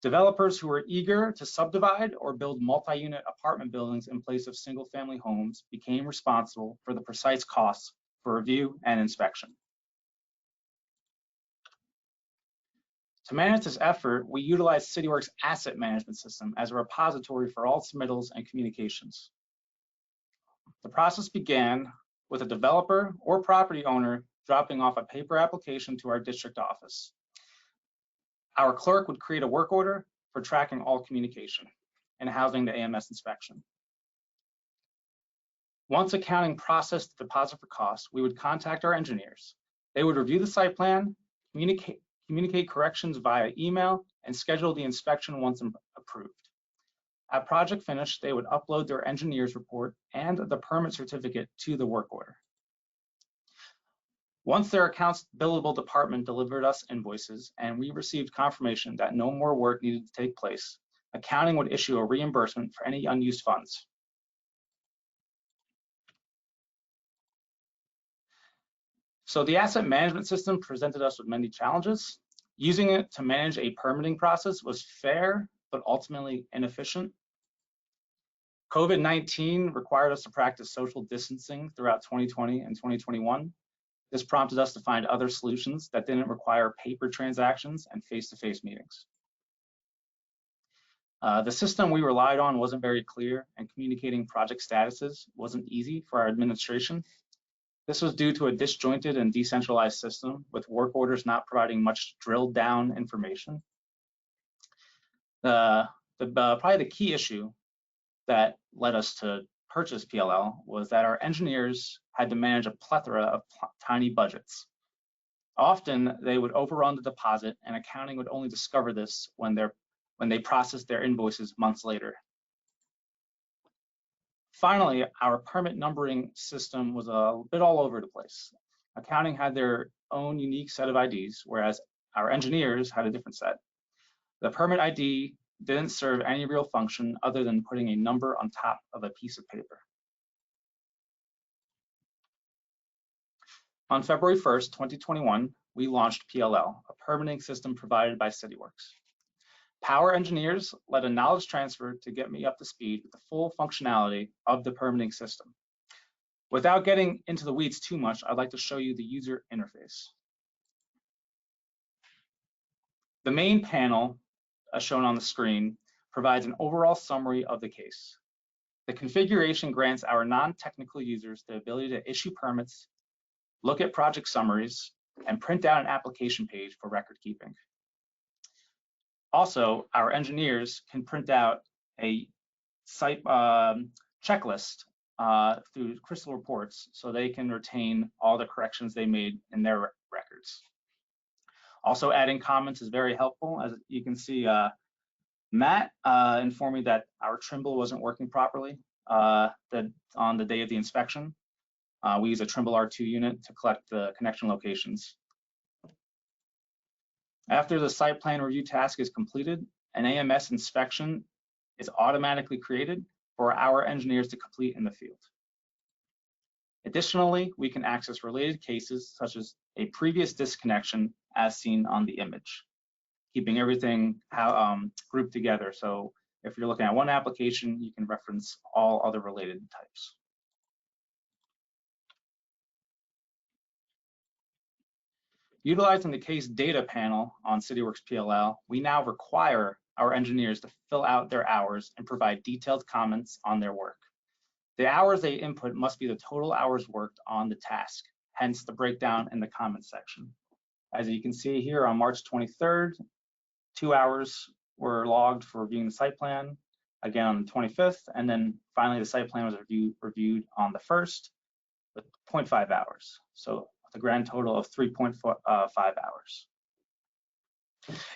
Developers who were eager to subdivide or build multi-unit apartment buildings in place of single-family homes became responsible for the precise costs for review and inspection. To manage this effort, we utilized Cityworks Asset Management System as a repository for all submittals and communications. The process began with a developer or property owner dropping off a paper application to our district office. Our clerk would create a work order for tracking all communication and housing the AMS inspection. Once accounting processed the deposit for costs, we would contact our engineers. They would review the site plan, communicate corrections via email, and schedule the inspection once approved. At project finish, they would upload their engineer's report and the permit certificate to the work order. Once their accounts billable department delivered us invoices and we received confirmation that no more work needed to take place, accounting would issue a reimbursement for any unused funds. So the asset management system presented us with many challenges. Using it to manage a permitting process was fair, but ultimately inefficient. COVID-19 required us to practice social distancing throughout 2020 and 2021. This prompted us to find other solutions that didn't require paper transactions and face-to-face meetings. The system we relied on wasn't very clear, and communicating project statuses wasn't easy for our administration. This was due to a disjointed and decentralized system, with work orders not providing much drilled down information. Probably the key issue that led us to purchase PLL was that our engineers had to manage a plethora of tiny budgets. Often they would overrun the deposit, and accounting would only discover this when they processed their invoices months later. Finally, our permit numbering system was a bit all over the place. Accounting had their own unique set of IDs, whereas our engineers had a different set. The permit ID didn't serve any real function other than putting a number on top of a piece of paper. On February 1st, 2021, we launched PLL, a permitting system provided by Cityworks. Power engineers led a knowledge transfer to get me up to speed with the full functionality of the permitting system. Without getting into the weeds too much, I'd like to show you the user interface. The main panel, as shown on the screen, provides an overall summary of the case. The configuration grants our non-technical users the ability to issue permits, look at project summaries, and print out an application page for record keeping. Also, our engineers can print out a site checklist through Crystal Reports so they can retain all the corrections they made in their records. Also, adding comments is very helpful. As you can see, Matt informed me that our Trimble wasn't working properly on the day of the inspection. We use a Trimble R2 unit to collect the connection locations. After the site plan review task is completed, an AMS inspection is automatically created for our engineers to complete in the field. Additionally, we can access related cases such as a previous disconnection as seen on the image, keeping everything grouped together. So if you're looking at one application, you can reference all other related types. Utilizing the case data panel on Cityworks PLL, we now require our engineers to fill out their hours and provide detailed comments on their work. The hours they input must be the total hours worked on the task, hence the breakdown in the comment section. As you can see here on March 23rd, 2 hours were logged for reviewing the site plan, again on the 25th, and then finally the site plan was reviewed on the 1st with 0.5 hours. So a grand total of 3.5 hours.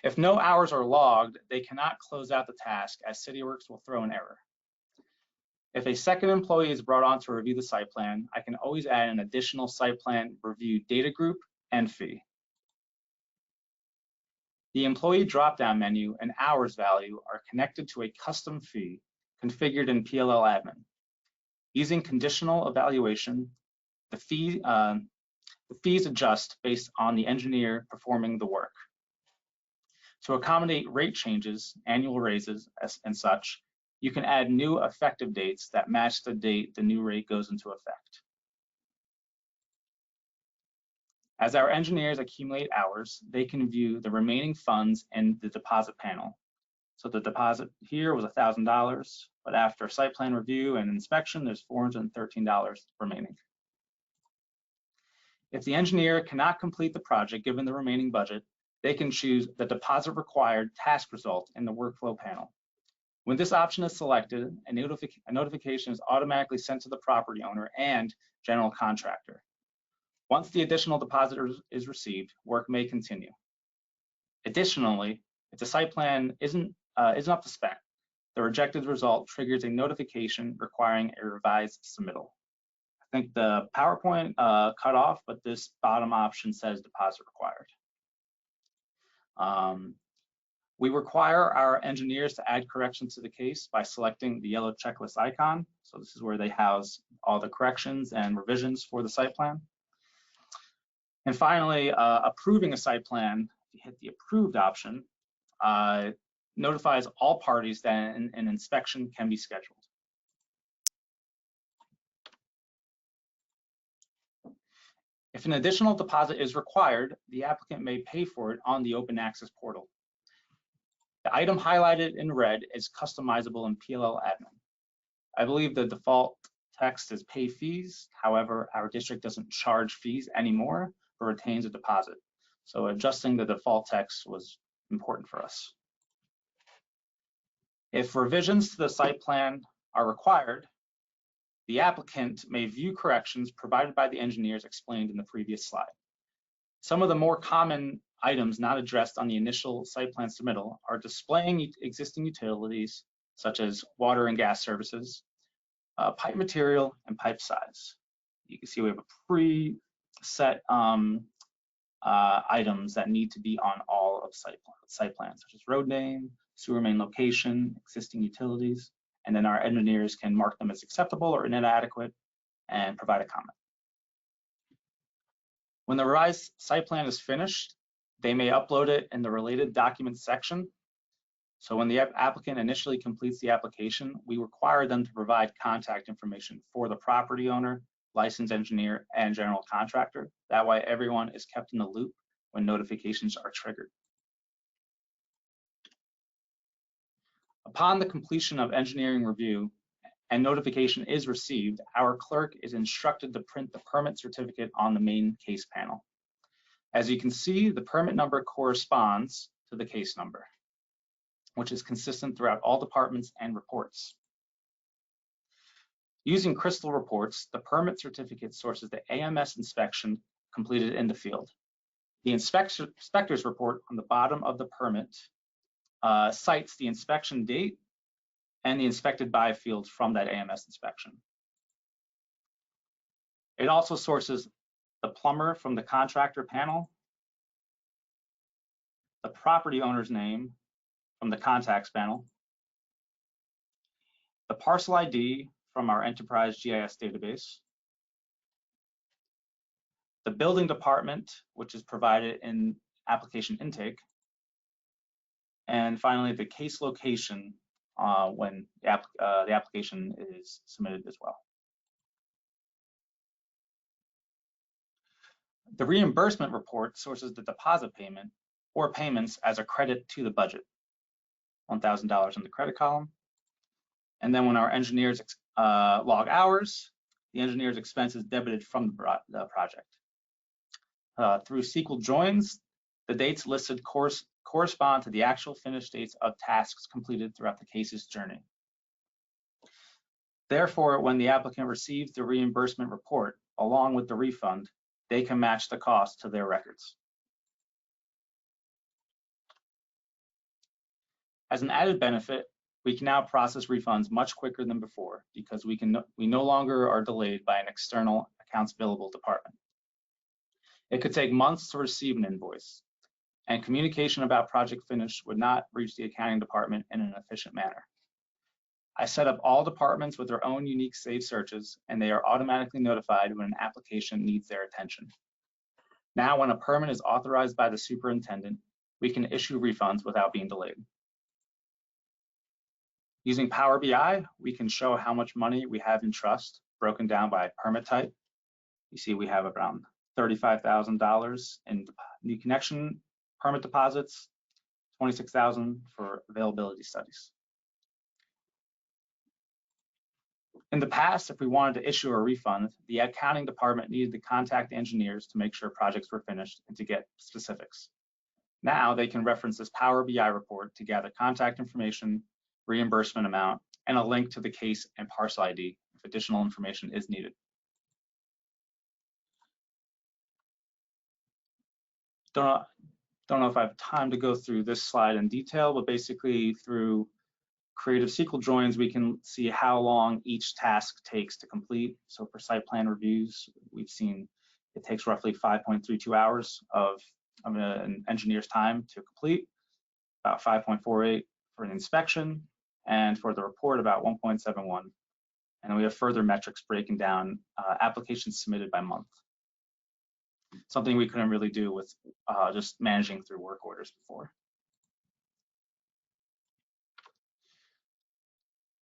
If no hours are logged, they cannot close out the task as Cityworks will throw an error. If a second employee is brought on to review the site plan, I can always add an additional site plan review data group and fee. The employee drop-down menu and hours value are connected to a custom fee configured in PLL admin. Using conditional evaluation, the fees adjust based on the engineer performing the work. To accommodate rate changes, annual raises, and such, you can add new effective dates that match the date the new rate goes into effect. As our engineers accumulate hours, they can view the remaining funds in the deposit panel. So the deposit here was $1,000, but after site plan review and inspection, there's $413 remaining. If the engineer cannot complete the project given the remaining budget, they can choose the deposit required task result in the workflow panel. When this option is selected, a notification is automatically sent to the property owner and general contractor. Once the additional deposit is received, work may continue. Additionally, if the site plan isn't up to spec, the rejected result triggers a notification requiring a revised submittal. I think the PowerPoint cut off, but this bottom option says deposit required. We require our engineers to add corrections to the case by selecting the yellow checklist icon. So this is where they house all the corrections and revisions for the site plan. And finally, approving a site plan, if you hit the approved option, notifies all parties that an inspection can be scheduled. If an additional deposit is required, the applicant may pay for it on the open access portal. The item highlighted in red is customizable in PLL admin. I believe the default text is pay fees. However, our district doesn't charge fees anymore, but retains a deposit. So adjusting the default text was important for us. If revisions to the site plan are required, the applicant may view corrections provided by the engineers explained in the previous slide. Some of the more common items not addressed on the initial site plan submittal are displaying existing utilities, such as water and gas services, pipe material, and pipe size. You can see we have a preset items that need to be on all of site plans, such as road name, sewer main location, existing utilities, and then our engineers can mark them as acceptable or inadequate and provide a comment. When the revised site plan is finished, they may upload it in the related documents section. So when the applicant initially completes the application, we require them to provide contact information for the property owner, licensed engineer, and general contractor. That way everyone is kept in the loop when notifications are triggered. Upon the completion of engineering review and notification is received, our clerk is instructed to print the permit certificate on the main case panel. As you can see, the permit number corresponds to the case number, which is consistent throughout all departments and reports. Using Crystal reports, the permit certificate sources the AMS inspection completed in the field. The inspector's report on the bottom of the permit cites the inspection date and the inspected by fields from that AMS inspection. It also sources the plumber from the contractor panel, the property owner's name from the contacts panel, the parcel ID from our enterprise GIS database, the building department, which is provided in application intake, and finally the case location when the application is submitted as well. The reimbursement report sources the deposit payment or payments as a credit to the budget, $1,000 in the credit column. And then when our engineers log hours, the engineer's expense is debited from the project. Through SQL joins, the dates listed correspond to the actual finished dates of tasks completed throughout the case's journey. Therefore, when the applicant receives the reimbursement report along with the refund, they can match the cost to their records. As an added benefit, we can now process refunds much quicker than before because we no longer are delayed by an external accounts billable department. It could take months to receive an invoice, and communication about project finish would not reach the accounting department in an efficient manner. I set up all departments with their own unique saved searches, and they are automatically notified when an application needs their attention. Now, when a permit is authorized by the superintendent, we can issue refunds without being delayed. Using Power BI, we can show how much money we have in trust, broken down by permit type. You see we have around $35,000 in new connection permit deposits, $26,000 for availability studies. In the past, if we wanted to issue a refund, the accounting department needed to contact engineers to make sure projects were finished and to get specifics. Now they can reference this Power BI report to gather contact information, reimbursement amount, and a link to the case and parcel ID if additional information is needed. Don't know if I have time to go through this slide in detail, but basically through creative SQL joins, we can see how long each task takes to complete. So for site plan reviews, we've seen it takes roughly 5.32 hours of an engineer's time to complete, about 5.48 for an inspection, and for the report, about 1.71. And we have further metrics breaking down applications submitted by month. Something we couldn't really do with just managing through work orders before.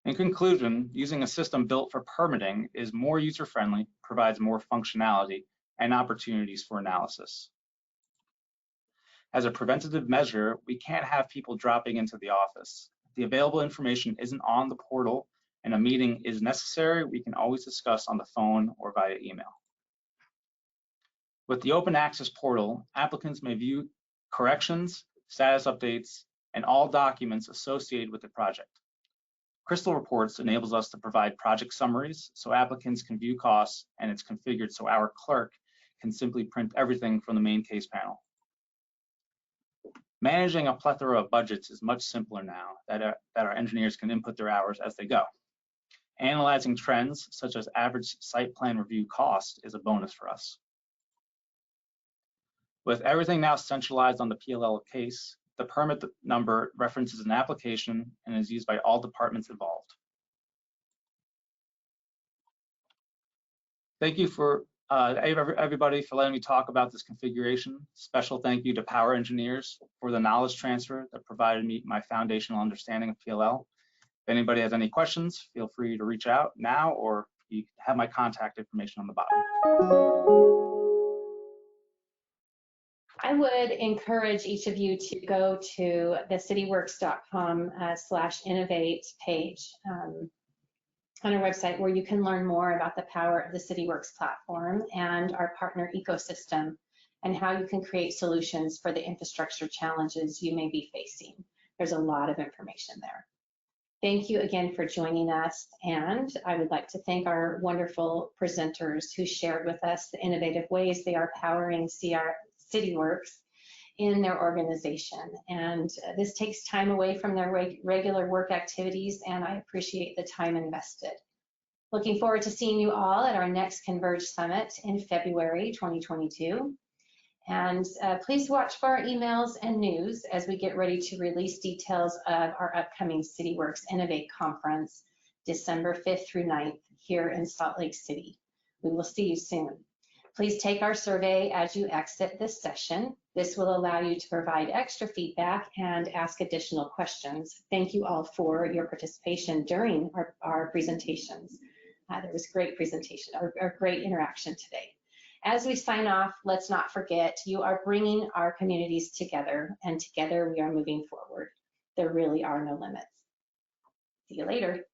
In conclusion, using a system built for permitting is more user-friendly, provides more functionality, and opportunities for analysis. As a preventative measure, we can't have people dropping into the office. If the available information isn't on the portal and a meeting is necessary, we can always discuss on the phone or via email. With the open access portal, applicants may view corrections, status updates, and all documents associated with the project. Crystal Reports enables us to provide project summaries so applicants can view costs, and it's configured so our clerk can simply print everything from the main case panel. Managing a plethora of budgets is much simpler now that our engineers can input their hours as they go. Analyzing trends such as average site plan review cost is a bonus for us. With everything now centralized on the PLL case, the permit number references an application and is used by all departments involved. Thank you for everybody for letting me talk about this configuration. Special thank you to Power Engineers for the knowledge transfer that provided me my foundational understanding of PLL. If anybody has any questions, feel free to reach out now, or you have my contact information on the bottom. I would encourage each of you to go to the cityworks.com/innovate page on our website, where you can learn more about the power of the Cityworks platform and our partner ecosystem, and how you can create solutions for the infrastructure challenges you may be facing. There's a lot of information there. Thank you again for joining us, and I would like to thank our wonderful presenters who shared with us the innovative ways they are powering Cityworks in their organization. And this takes time away from their regular work activities, and I appreciate the time invested. Looking forward to seeing you all at our next Converge Summit in February 2022. And please watch for our emails and news as we get ready to release details of our upcoming Cityworks Innovate Conference, December 5th through 9th here in Salt Lake City. We will see you soon. Please take our survey as you exit this session. This will allow you to provide extra feedback and ask additional questions. Thank you all for your participation during our presentations. There was great presentation, or great interaction today. As we sign off, let's not forget, you are bringing our communities together, and together we are moving forward. There really are no limits. See you later.